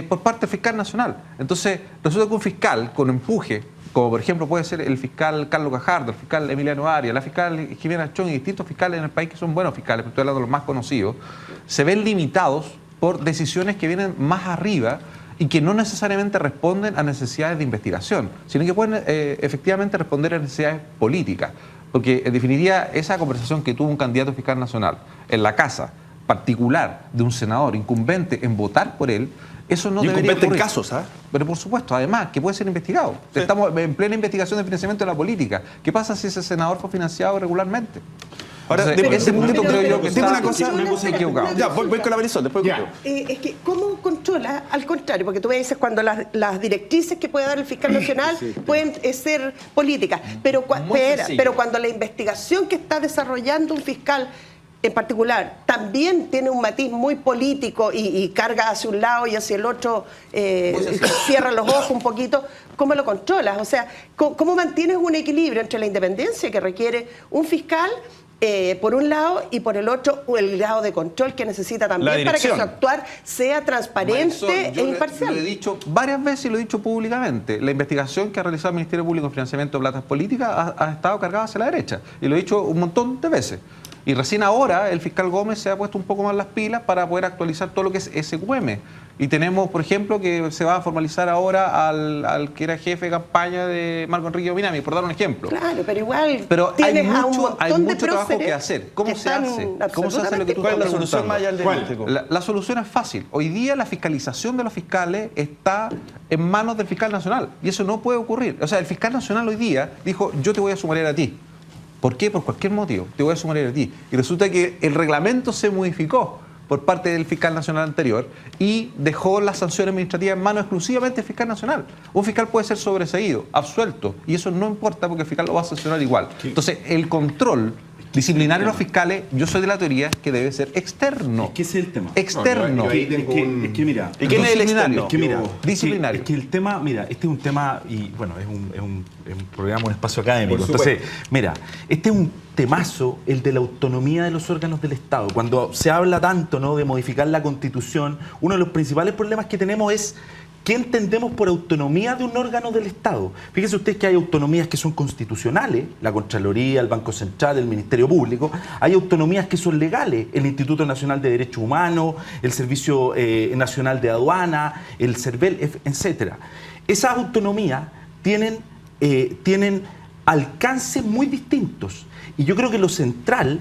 por parte del fiscal nacional. Entonces, resulta que un fiscal con empuje, como por ejemplo puede ser el fiscal Carlos Gajardo, el fiscal Emiliano Arias, la fiscal Jimena Chong y distintos fiscales en el país que son buenos fiscales, pero estoy hablando de los más conocidos, se ven limitados por decisiones que vienen más arriba y que no necesariamente responden a necesidades de investigación, sino que pueden efectivamente responder a necesidades políticas. Porque en definitiva, esa conversación que tuvo un candidato fiscal nacional en la casa particular de un senador incumbente en votar por él, eso no debería ocurrir. En casos, ¿ah? Pero por supuesto, además, que puede ser investigado. Sí. Estamos en plena investigación de financiamiento de la política. ¿Qué pasa si ese senador fue financiado regularmente? Ahora, ese punto creo yo que está una cosa equivocada. Ya, voy con la Marisol, después es que, ¿cómo controla? Al contrario, porque tú me dices cuando las directrices que puede dar el fiscal nacional pueden ser políticas, pero cuando la investigación que está desarrollando un fiscal en particular también tiene un matiz muy político y carga hacia un lado y hacia el otro, cierra los ojos un poquito, ¿cómo lo controlas? O sea, ¿cómo mantienes un equilibrio entre la independencia que requiere un fiscal por un lado y por el otro el grado de control que necesita también para que su actuar sea transparente e imparcial? Lo he dicho varias veces y lo he dicho públicamente. La investigación que ha realizado el Ministerio Público en financiamiento de platas políticas ha estado cargada hacia la derecha y lo he dicho un montón de veces. Y recién ahora el fiscal Gómez se ha puesto un poco más las pilas para poder actualizar todo lo que es SQM. Y tenemos, por ejemplo, que se va a formalizar ahora al que era jefe de campaña de Marco Enrique Minami, por dar un ejemplo. Claro, pero igual pero tienes hay mucho trabajo que hacer. ¿Cómo se hace? ¿Cómo se hace lo que tú estás preguntando? La solución es fácil. Hoy día la fiscalización de los fiscales está en manos del fiscal nacional. Y eso no puede ocurrir. O sea, el fiscal nacional hoy día dijo, yo te voy a sumarir a ti. ¿Por qué? Por cualquier motivo. Te voy a sumarir a ti. Y resulta que el reglamento se modificó por parte del fiscal nacional anterior y dejó las sanciones administrativas en manos exclusivamente del fiscal nacional. Un fiscal puede ser sobreseído, absuelto, y eso no importa porque el fiscal lo va a sancionar igual. Entonces, el control disciplinario de los fiscales, yo soy de la teoría que debe ser externo. Es que ese es el tema. Externo. No, es que mira. ¿Y quién es el externo? Es que mira, disciplinario. Es que el tema, mira, este es un tema, y bueno, es un programa, un espacio académico. Entonces, mira, este es un temazo, el de la autonomía de los órganos del Estado. Cuando se habla tanto, ¿no?, de modificar la Constitución, uno de los principales problemas que tenemos es ¿qué entendemos por autonomía de un órgano del Estado? Fíjense ustedes que hay autonomías que son constitucionales, la Contraloría, el Banco Central, el Ministerio Público. Hay autonomías que son legales, el Instituto Nacional de Derechos Humanos, el Servicio Nacional de Aduana, el CERVEL, etc. Esas autonomías tienen alcances muy distintos. Y yo creo que lo central,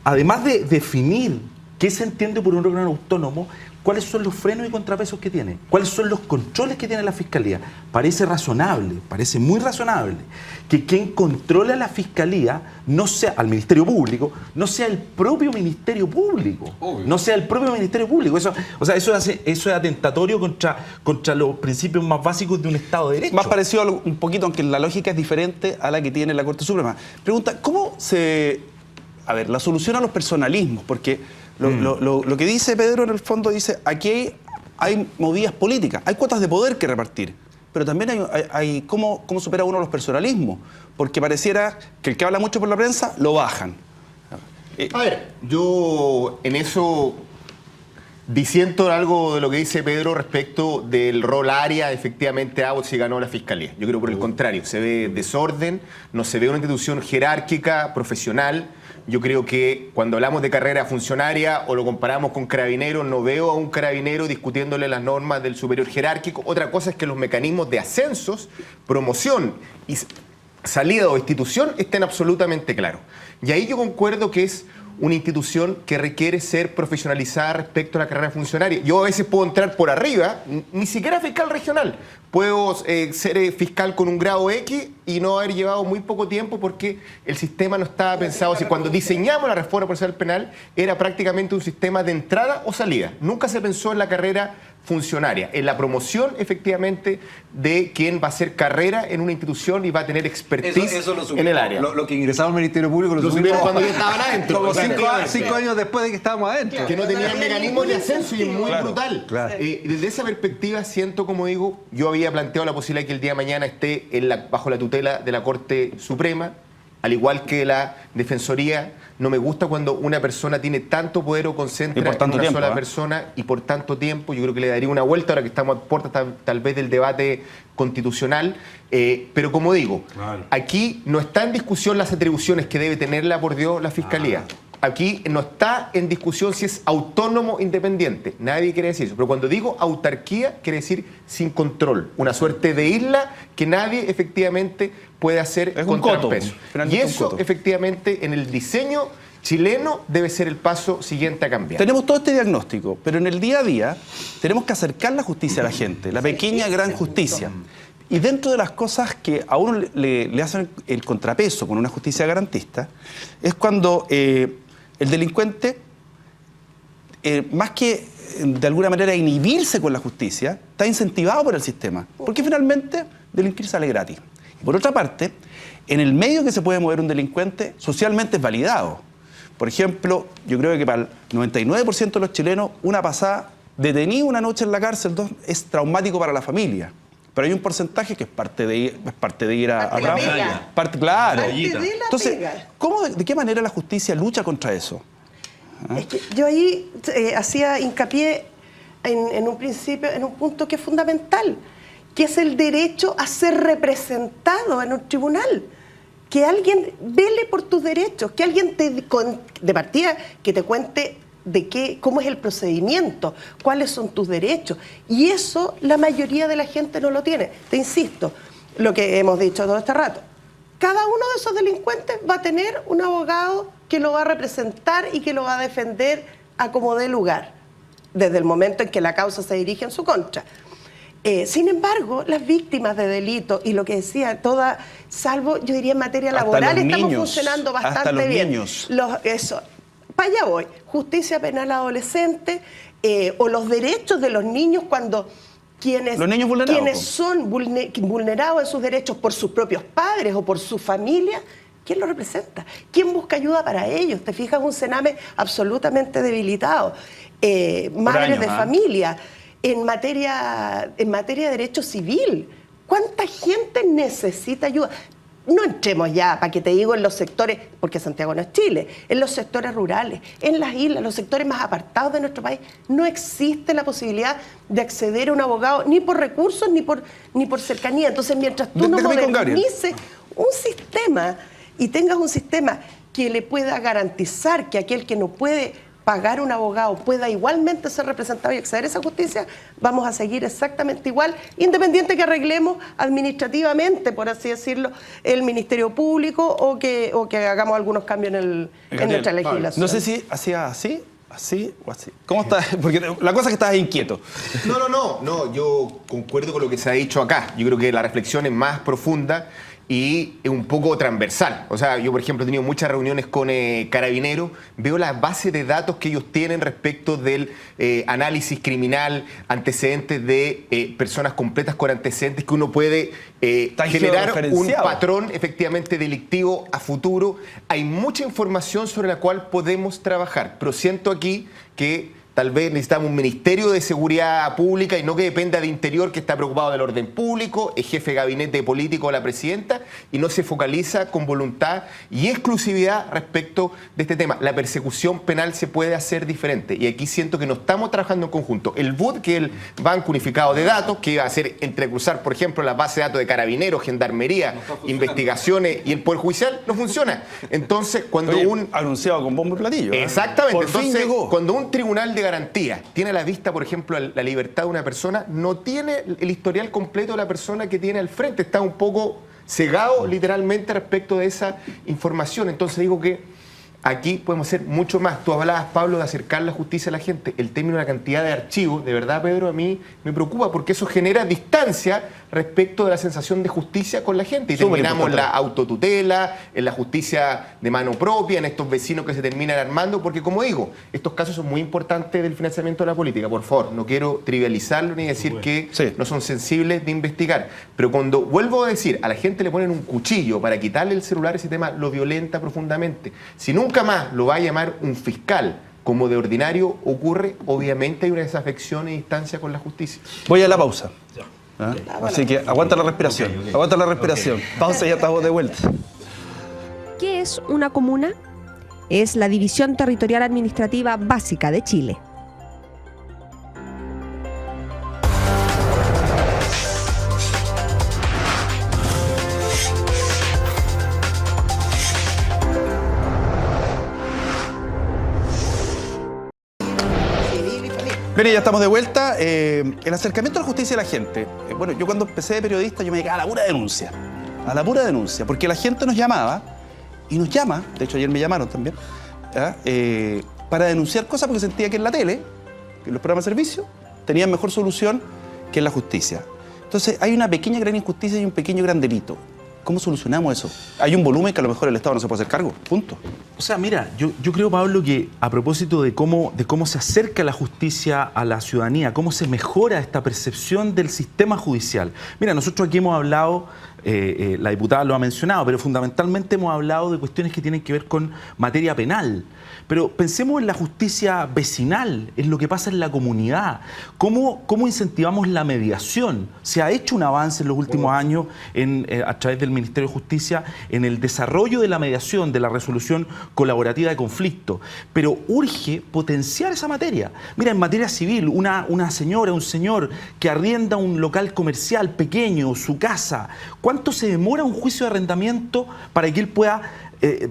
además de definir qué se entiende por un órgano autónomo, ¿cuáles son los frenos y contrapesos que tiene? ¿Cuáles son los controles que tiene la Fiscalía? Parece razonable, parece muy razonable que quien controle a la Fiscalía no sea, al Ministerio Público, no sea el propio Ministerio Público. Obvio. No sea el propio Ministerio Público. Eso es atentatorio contra los principios más básicos de un Estado de Derecho. Más parecido un poquito, aunque la lógica es diferente a la que tiene la Corte Suprema. Pregunta, ¿cómo se... A ver, la solución a los personalismos, porque lo que dice Pedro en el fondo dice, aquí hay movidas políticas, hay cuotas de poder que repartir, pero también hay ¿cómo supera uno los personalismos? Porque pareciera que el que habla mucho por la prensa lo bajan. A ver, yo en eso disiento algo de lo que dice Pedro respecto del rol área, efectivamente Abbott si ganó la Fiscalía. Yo creo por el contrario, se ve desorden, no se ve una institución jerárquica, profesional. Yo creo que cuando hablamos de carrera funcionaria o lo comparamos con carabineros, no veo a un carabinero discutiéndole las normas del superior jerárquico. Otra cosa es que los mecanismos de ascensos, promoción y salida o institución estén absolutamente claros. Y ahí yo concuerdo que es una institución que requiere ser profesionalizada respecto a la carrera funcionaria. Yo a veces puedo entrar por arriba, ni siquiera fiscal regional. Puedo ser fiscal con un grado X y no haber llevado muy poco tiempo porque el sistema no estaba pensado así. Cuando diseñamos la reforma procesal penal era prácticamente un sistema de entrada o salida. Nunca se pensó en la carrera funcionaria, en la promoción efectivamente de quien va a hacer carrera en una institución y va a tener expertise eso en el área. Lo que ingresaba al Ministerio Público lo supimos cuando ya estaban adentro. Como 5 años después de que estábamos adentro. Que no tenían mecanismos de ascenso y es muy brutal. Claro. Desde esa perspectiva siento, como digo, yo había planteado la posibilidad de que el día de mañana esté bajo la tutela de la Corte Suprema, al igual que la Defensoría. No me gusta cuando una persona tiene tanto poder o concentra en una sola persona y por tanto tiempo. Yo creo que le daría una vuelta ahora que estamos a puertas tal vez del debate constitucional. Pero como digo, aquí no está en discusión las atribuciones que debe tenerla, por Dios, la Fiscalía. Aquí no está en discusión si es autónomo o independiente. Nadie quiere decir eso. Pero cuando digo autarquía, quiere decir sin control. Una suerte de isla que nadie efectivamente puede hacer contrapeso. Y eso, efectivamente, en el diseño chileno debe ser el paso siguiente a cambiar. Tenemos todo este diagnóstico, pero en el día a día tenemos que acercar la justicia a la gente, la pequeña gran justicia. Y dentro de las cosas que a uno le hacen el contrapeso con una justicia garantista, es cuando el delincuente, más que de alguna manera inhibirse con la justicia, está incentivado por el sistema, porque finalmente delinquir sale gratis. Y por otra parte, en el medio que se puede mover un delincuente, socialmente es validado. Por ejemplo, yo creo que para el 99% de los chilenos, una pasada detenido una noche en la cárcel es traumático para la familia. Pero hay un porcentaje que es parte de ir a claro. Entonces, ¿de qué manera la justicia lucha contra eso? Es que yo ahí hacía hincapié en un principio, en un punto que es fundamental, que es el derecho a ser representado en un tribunal. Que alguien vele por tus derechos, que alguien de partida que te cuente cómo es el procedimiento, cuáles son tus derechos. Y eso la mayoría de la gente no lo tiene. Te insisto, lo que hemos dicho todo este rato. Cada uno de esos delincuentes va a tener un abogado que lo va a representar y que lo va a defender a como dé lugar, desde el momento en que la causa se dirige en su contra. Sin embargo, las víctimas de delitos y lo que decía, salvo, yo diría en materia laboral, estamos funcionando bastante bien. Eso. Para allá voy. Justicia penal adolescente o los derechos de los niños cuando quienes son vulnerados en sus derechos por sus propios padres o por su familia, ¿quién los representa? ¿Quién busca ayuda para ellos? Te fijas, un Sename absolutamente debilitado. Madres de familia. En materia de derecho civil, ¿cuánta gente necesita ayuda? No entremos ya, para que te digo, en los sectores, porque Santiago no es Chile, en los sectores rurales, en las islas, los sectores más apartados de nuestro país, no existe la posibilidad de acceder a un abogado ni por recursos ni por cercanía. Entonces, mientras tú no modernices un sistema y tengas un sistema que le pueda garantizar que aquel que no puede pagar un abogado pueda igualmente ser representado y acceder a esa justicia, vamos a seguir exactamente igual, independiente que arreglemos administrativamente, por así decirlo, el Ministerio Público o que hagamos algunos cambios en nuestra legislación. No sé si hacía así o así. ¿Cómo estás? Porque la cosa es que estás inquieto. No, yo concuerdo con lo que se ha dicho acá. Yo creo que la reflexión es más profunda y es un poco transversal. O sea, yo, por ejemplo, he tenido muchas reuniones con Carabineros, veo la base de datos que ellos tienen respecto del análisis criminal, antecedentes de personas completas con antecedentes, que uno puede generar un patrón efectivamente delictivo a futuro. Hay mucha información sobre la cual podemos trabajar, pero siento aquí que tal vez necesitamos un Ministerio de Seguridad Pública y no que dependa de Interior, que está preocupado del orden público, es jefe de gabinete político de la presidenta y no se focaliza con voluntad y exclusividad respecto de este tema. La persecución penal se puede hacer diferente y aquí siento que no estamos trabajando en conjunto. El BUD, que es el Banco Unificado de Datos, que iba a hacer entrecruzar, por ejemplo, la base de datos de Carabineros, Gendarmería, investigaciones y el Poder Judicial, no funciona. Entonces, cuando anunciado con bombo y platillo. Exactamente. Por fin llegó. Cuando un tribunal de garantía tiene a la vista, por ejemplo, la libertad de una persona, no tiene el historial completo de la persona que tiene al frente, está un poco cegado literalmente respecto de esa información. Entonces digo que aquí podemos hacer mucho más. Tú hablabas, Pablo, de acercar la justicia a la gente. El término de la cantidad de archivos, de verdad, Pedro, a mí me preocupa porque eso genera distancia respecto de la sensación de justicia con la gente. Y terminamos en la autotutela, en la justicia de mano propia, en estos vecinos que se terminan armando, porque como digo, estos casos son muy importantes del financiamiento de la política. Por favor, no quiero trivializarlo ni decir que no son sensibles de investigar. Pero cuando vuelvo a decir, a la gente le ponen un cuchillo para quitarle el celular, ese tema lo violenta profundamente. Si nunca más lo va a llamar un fiscal, como de ordinario ocurre, obviamente hay una desafección y distancia con la justicia. Voy a la pausa. ¿Ah? Así que aguanta la respiración. Aguanta la respiración. Pausa y ya estamos de vuelta. ¿Qué es una comuna? Es la división territorial administrativa básica de Chile. Bien, ya estamos de vuelta. El acercamiento a la justicia de la gente. Bueno, yo cuando empecé de periodista, yo me dedicaba a la pura denuncia. A la pura denuncia. Porque la gente nos llamaba, y nos llama, de hecho ayer me llamaron también, para denunciar cosas porque sentía que en la tele, que en los programas de servicio, tenían mejor solución que en la justicia. Entonces, hay una pequeña gran injusticia y un pequeño gran delito. ¿Cómo solucionamos eso? Hay un volumen que a lo mejor el Estado no se puede hacer cargo. Punto. O sea, mira, yo creo, Pablo, que a propósito de cómo se acerca la justicia a la ciudadanía, cómo se mejora esta percepción del sistema judicial. Mira, nosotros aquí hemos hablado, la diputada lo ha mencionado, pero fundamentalmente hemos hablado de cuestiones que tienen que ver con materia penal. Pero pensemos en la justicia vecinal, en lo que pasa en la comunidad. ¿Cómo incentivamos la mediación? Se ha hecho un avance en los últimos años a través del Ministerio de Justicia en el desarrollo de la mediación, de la resolución colaborativa de conflictos. Pero urge potenciar esa materia. Mira, en materia civil, una señora, un señor que arrienda un local comercial pequeño, su casa, ¿cuánto se demora un juicio de arrendamiento para que él pueda...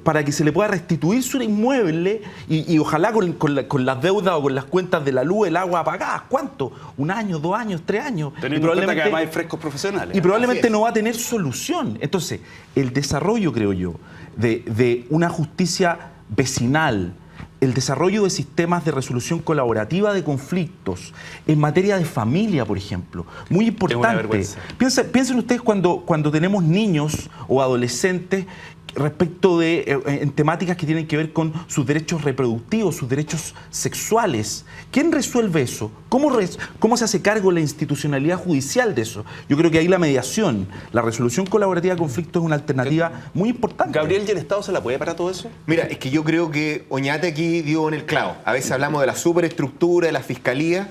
para que se le pueda restituir su inmueble y ojalá con las deudas o con las cuentas de la luz, el agua apagadas? ¿Cuánto? ¿1 año, 2 años, 3 años? Teniendo en cuenta que además hay frescos profesionales. Y probablemente no va a tener solución. Entonces, el desarrollo, creo yo, de una justicia vecinal, el desarrollo de sistemas de resolución colaborativa de conflictos en materia de familia, por ejemplo, muy importante. Piensen ustedes cuando tenemos niños o adolescentes respecto en temáticas que tienen que ver con sus derechos reproductivos, sus derechos sexuales. ¿Quién resuelve eso? ¿Cómo se hace cargo la institucionalidad judicial de eso? Yo creo que ahí la mediación, la resolución colaborativa de conflictos es una alternativa muy importante. Gabriel, ¿y el Estado se la puede para todo eso? Mira, es que yo creo que Oñate aquí dio en el clavo. A veces hablamos de la superestructura, de la fiscalía.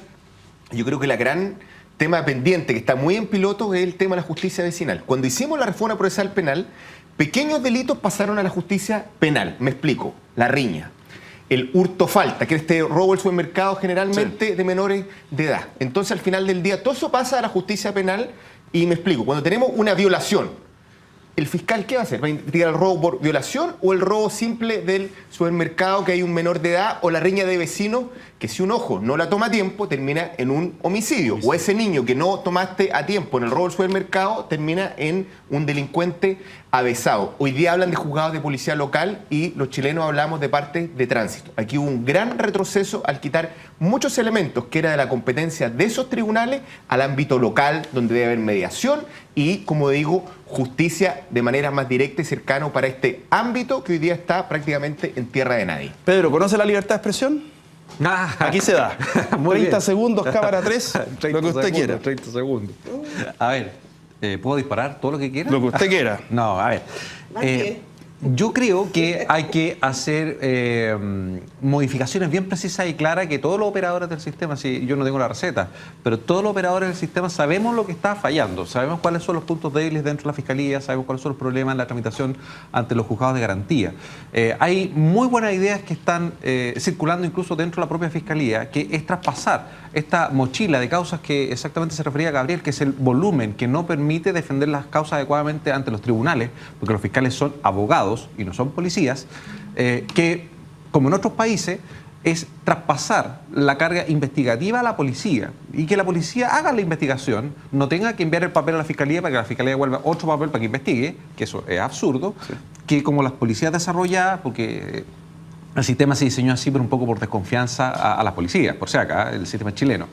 Yo creo que la gran tema pendiente que está muy en piloto es el tema de la justicia vecinal. Cuando hicimos la reforma procesal penal, pequeños delitos pasaron a la justicia penal. Me explico. La riña, el hurto falta, que es este robo al supermercado generalmente de menores de edad. Entonces, al final del día, todo eso pasa a la justicia penal y me explico. Cuando tenemos una violación, ¿el fiscal qué va a hacer? ¿Va a investigar el robo por violación o el robo simple del supermercado que hay un menor de edad o la riña de vecinos que si un ojo no la toma a tiempo termina en un homicidio? O ese niño que no tomaste a tiempo en el robo del supermercado termina en un delincuente avesado. Hoy día hablan de juzgados de policía local y los chilenos hablamos de parte de tránsito. Aquí hubo un gran retroceso al quitar muchos elementos que era de la competencia de esos tribunales al ámbito local donde debe haber mediación y, como digo, justicia de manera más directa y cercana para este ámbito que hoy día está prácticamente en tierra de nadie. Pedro, ¿conoce la libertad de expresión? Aquí se da. 30 segundos, cámara 3, lo que usted quiera. 30 segundos. A ver, ¿puedo disparar todo lo que quiera? Lo que usted quiera. No, a ver. Yo creo que hay que hacer modificaciones bien precisas y claras que todos los operadores del sistema, si yo no tengo la receta, pero todos los operadores del sistema sabemos lo que está fallando, sabemos cuáles son los puntos débiles dentro de la Fiscalía, sabemos cuáles son los problemas en la tramitación ante los juzgados de garantía. Hay muy buenas ideas que están circulando incluso dentro de la propia Fiscalía, que es traspasar esta mochila de causas que exactamente se refería a Gabriel, que es el volumen que no permite defender las causas adecuadamente ante los tribunales, porque los fiscales son abogados y no son policías, que, como en otros países, es traspasar la carga investigativa a la policía y que la policía haga la investigación, no tenga que enviar el papel a la Fiscalía para que la Fiscalía devuelva otro papel para que investigue, que eso es absurdo, que como las policías desarrolladas, porque El sistema se diseñó así, pero un poco por desconfianza a las policías, por si acá, el sistema chileno.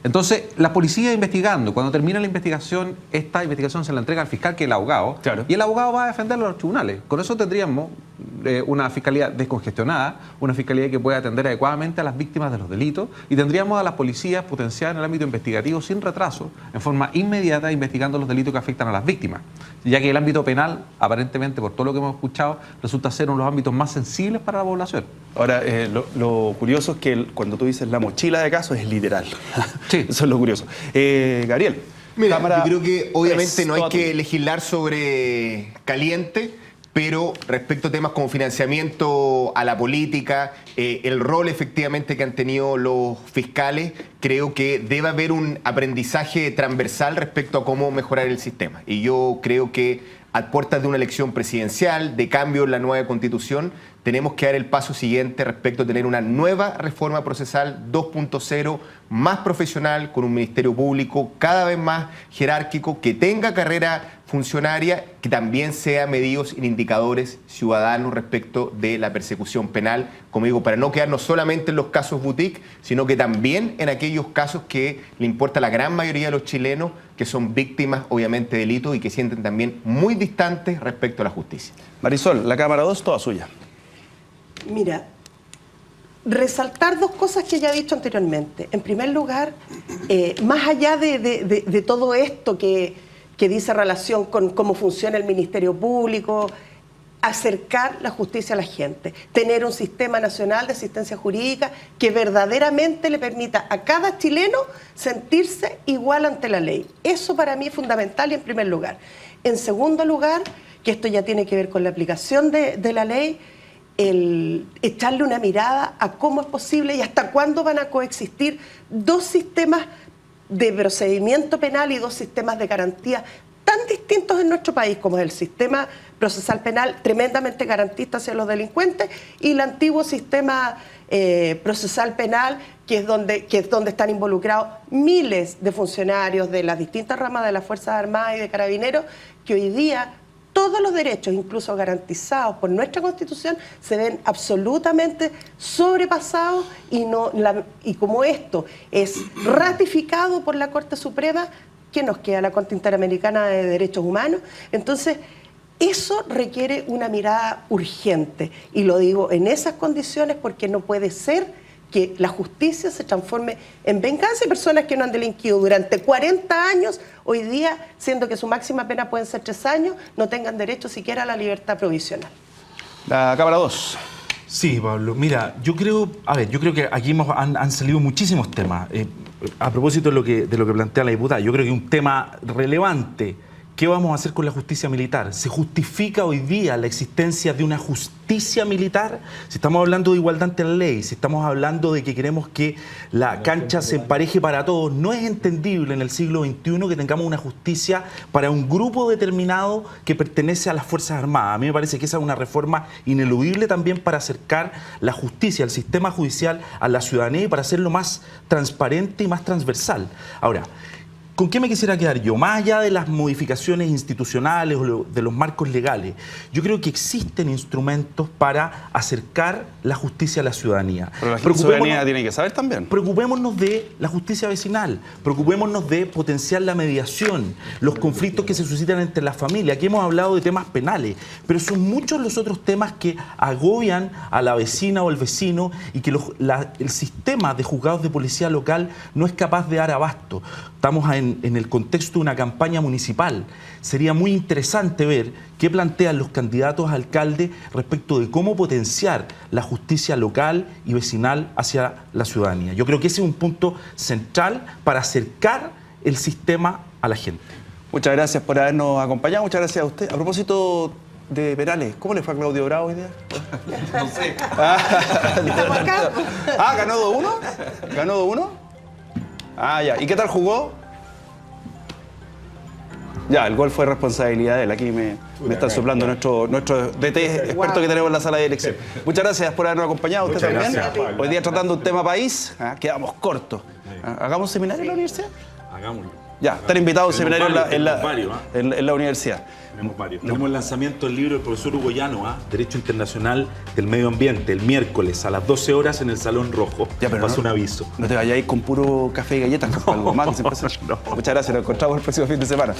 Entonces, la policía investigando, cuando termina la investigación, esta investigación se la entrega al fiscal, que es el abogado, y el abogado va a defenderlo a los tribunales. Con eso tendríamos una fiscalía descongestionada, una fiscalía que pueda atender adecuadamente a las víctimas de los delitos, y tendríamos a las policías potenciadas en el ámbito investigativo sin retraso, en forma inmediata, investigando los delitos que afectan a las víctimas, ya que el ámbito penal, aparentemente, por todo lo que hemos escuchado, resulta ser uno de los ámbitos más sensibles para la población. Ahora, lo curioso es que cuando tú dices la mochila de casos es literal. Sí. Eso es lo curioso. Gabriel. Mira, yo creo que obviamente no hay que legislar sobre caliente, pero respecto a temas como financiamiento a la política, el rol efectivamente que han tenido los fiscales, creo que debe haber un aprendizaje transversal respecto a cómo mejorar el sistema. Y yo creo que a puertas de una elección presidencial, de cambio en la nueva Constitución, tenemos que dar el paso siguiente respecto a tener una nueva reforma procesal 2.0, más profesional, con un ministerio público cada vez más jerárquico, que tenga carrera funcionaria, que también sea medidos en indicadores ciudadanos respecto de la persecución penal, como digo, para no quedarnos solamente en los casos boutique, sino que también en aquellos casos que le importa a la gran mayoría de los chilenos, que son víctimas, obviamente, de delitos y que sienten también muy distantes respecto a la justicia. Marisol, la Cámara 2, toda suya. Mira, resaltar dos cosas que ya he dicho anteriormente. En primer lugar, más allá de todo esto que dice relación con cómo funciona el Ministerio Público, acercar la justicia a la gente, tener un sistema nacional de asistencia jurídica que verdaderamente le permita a cada chileno sentirse igual ante la ley. Eso para mí es fundamental y en primer lugar. En segundo lugar, que esto ya tiene que ver con la aplicación de la ley, el echarle una mirada a cómo es posible y hasta cuándo van a coexistir dos sistemas de procedimiento penal y dos sistemas de garantía tan distintos en nuestro país, como es el sistema procesal penal tremendamente garantista hacia los delincuentes y el antiguo sistema procesal penal, que es donde están involucrados miles de funcionarios de las distintas ramas de las Fuerzas Armadas y de Carabineros, que hoy día todos los derechos, incluso garantizados por nuestra Constitución, se ven absolutamente sobrepasados y como esto es ratificado por la Corte Suprema, ¿qué nos queda? La Corte Interamericana de Derechos Humanos. Entonces, eso requiere una mirada urgente. Y lo digo en esas condiciones porque no puede ser que la justicia se transforme en venganza y personas que no han delinquido durante 40 años, hoy día, siendo que su máxima pena pueden ser 3 años, no tengan derecho siquiera a la libertad provisional. La Cámara 2. Sí, Pablo. Mira, yo creo que aquí han salido muchísimos temas. A propósito de lo que plantea la diputada, yo creo que un tema relevante. ¿Qué vamos a hacer con la justicia militar? ¿Se justifica hoy día la existencia de una justicia militar? Si estamos hablando de igualdad ante la ley, si estamos hablando de que queremos que la cancha se empareje para todos, no es entendible en el siglo XXI que tengamos una justicia para un grupo determinado que pertenece a las Fuerzas Armadas. A mí me parece que esa es una reforma ineludible también para acercar la justicia, el sistema judicial a la ciudadanía y para hacerlo más transparente y más transversal. Ahora, ¿con qué me quisiera quedar yo? Más allá de las modificaciones institucionales o de los marcos legales, yo creo que existen instrumentos para acercar la justicia a la ciudadanía. Pero la ciudadanía tiene que saber también. Preocupémonos de la justicia vecinal, preocupémonos de potenciar la mediación, los conflictos que se suscitan entre las familias. Aquí hemos hablado de temas penales, pero son muchos los otros temas que agobian a la vecina o el vecino y que el sistema de juzgados de policía local no es capaz de dar abasto. Estamos en el contexto de una campaña municipal. Sería muy interesante ver qué plantean los candidatos a alcalde respecto de cómo potenciar la justicia local y vecinal hacia la ciudadanía. Yo creo que ese es un punto central para acercar el sistema a la gente. Muchas gracias por habernos acompañado. Muchas gracias a usted. A propósito de penales, ¿cómo le fue a Claudio Bravo hoy día? No sé. ¿Ganó 2-1? ¿Ganó 2-1? Ya. ¿Y qué tal jugó? Ya, el gol fue responsabilidad de él. Aquí me están soplando nuestro DT experto que tenemos en la sala de dirección. Muchas gracias por habernos acompañado. Usted también. Gracias, hoy día tratando un tema país, quedamos cortos. ¿Hagamos seminario en la universidad? Hagámoslo. Ya, están invitados a un seminario en la universidad. Tenemos varios. Tenemos el lanzamiento del libro del profesor Hugo Llano, Derecho Internacional del Medio Ambiente, el miércoles a las 12 horas en el Salón Rojo. Ya, pero paso un aviso. No te vayáis con puro café y galletas, algo más. No. Muchas gracias, nos encontramos el próximo fin de semana.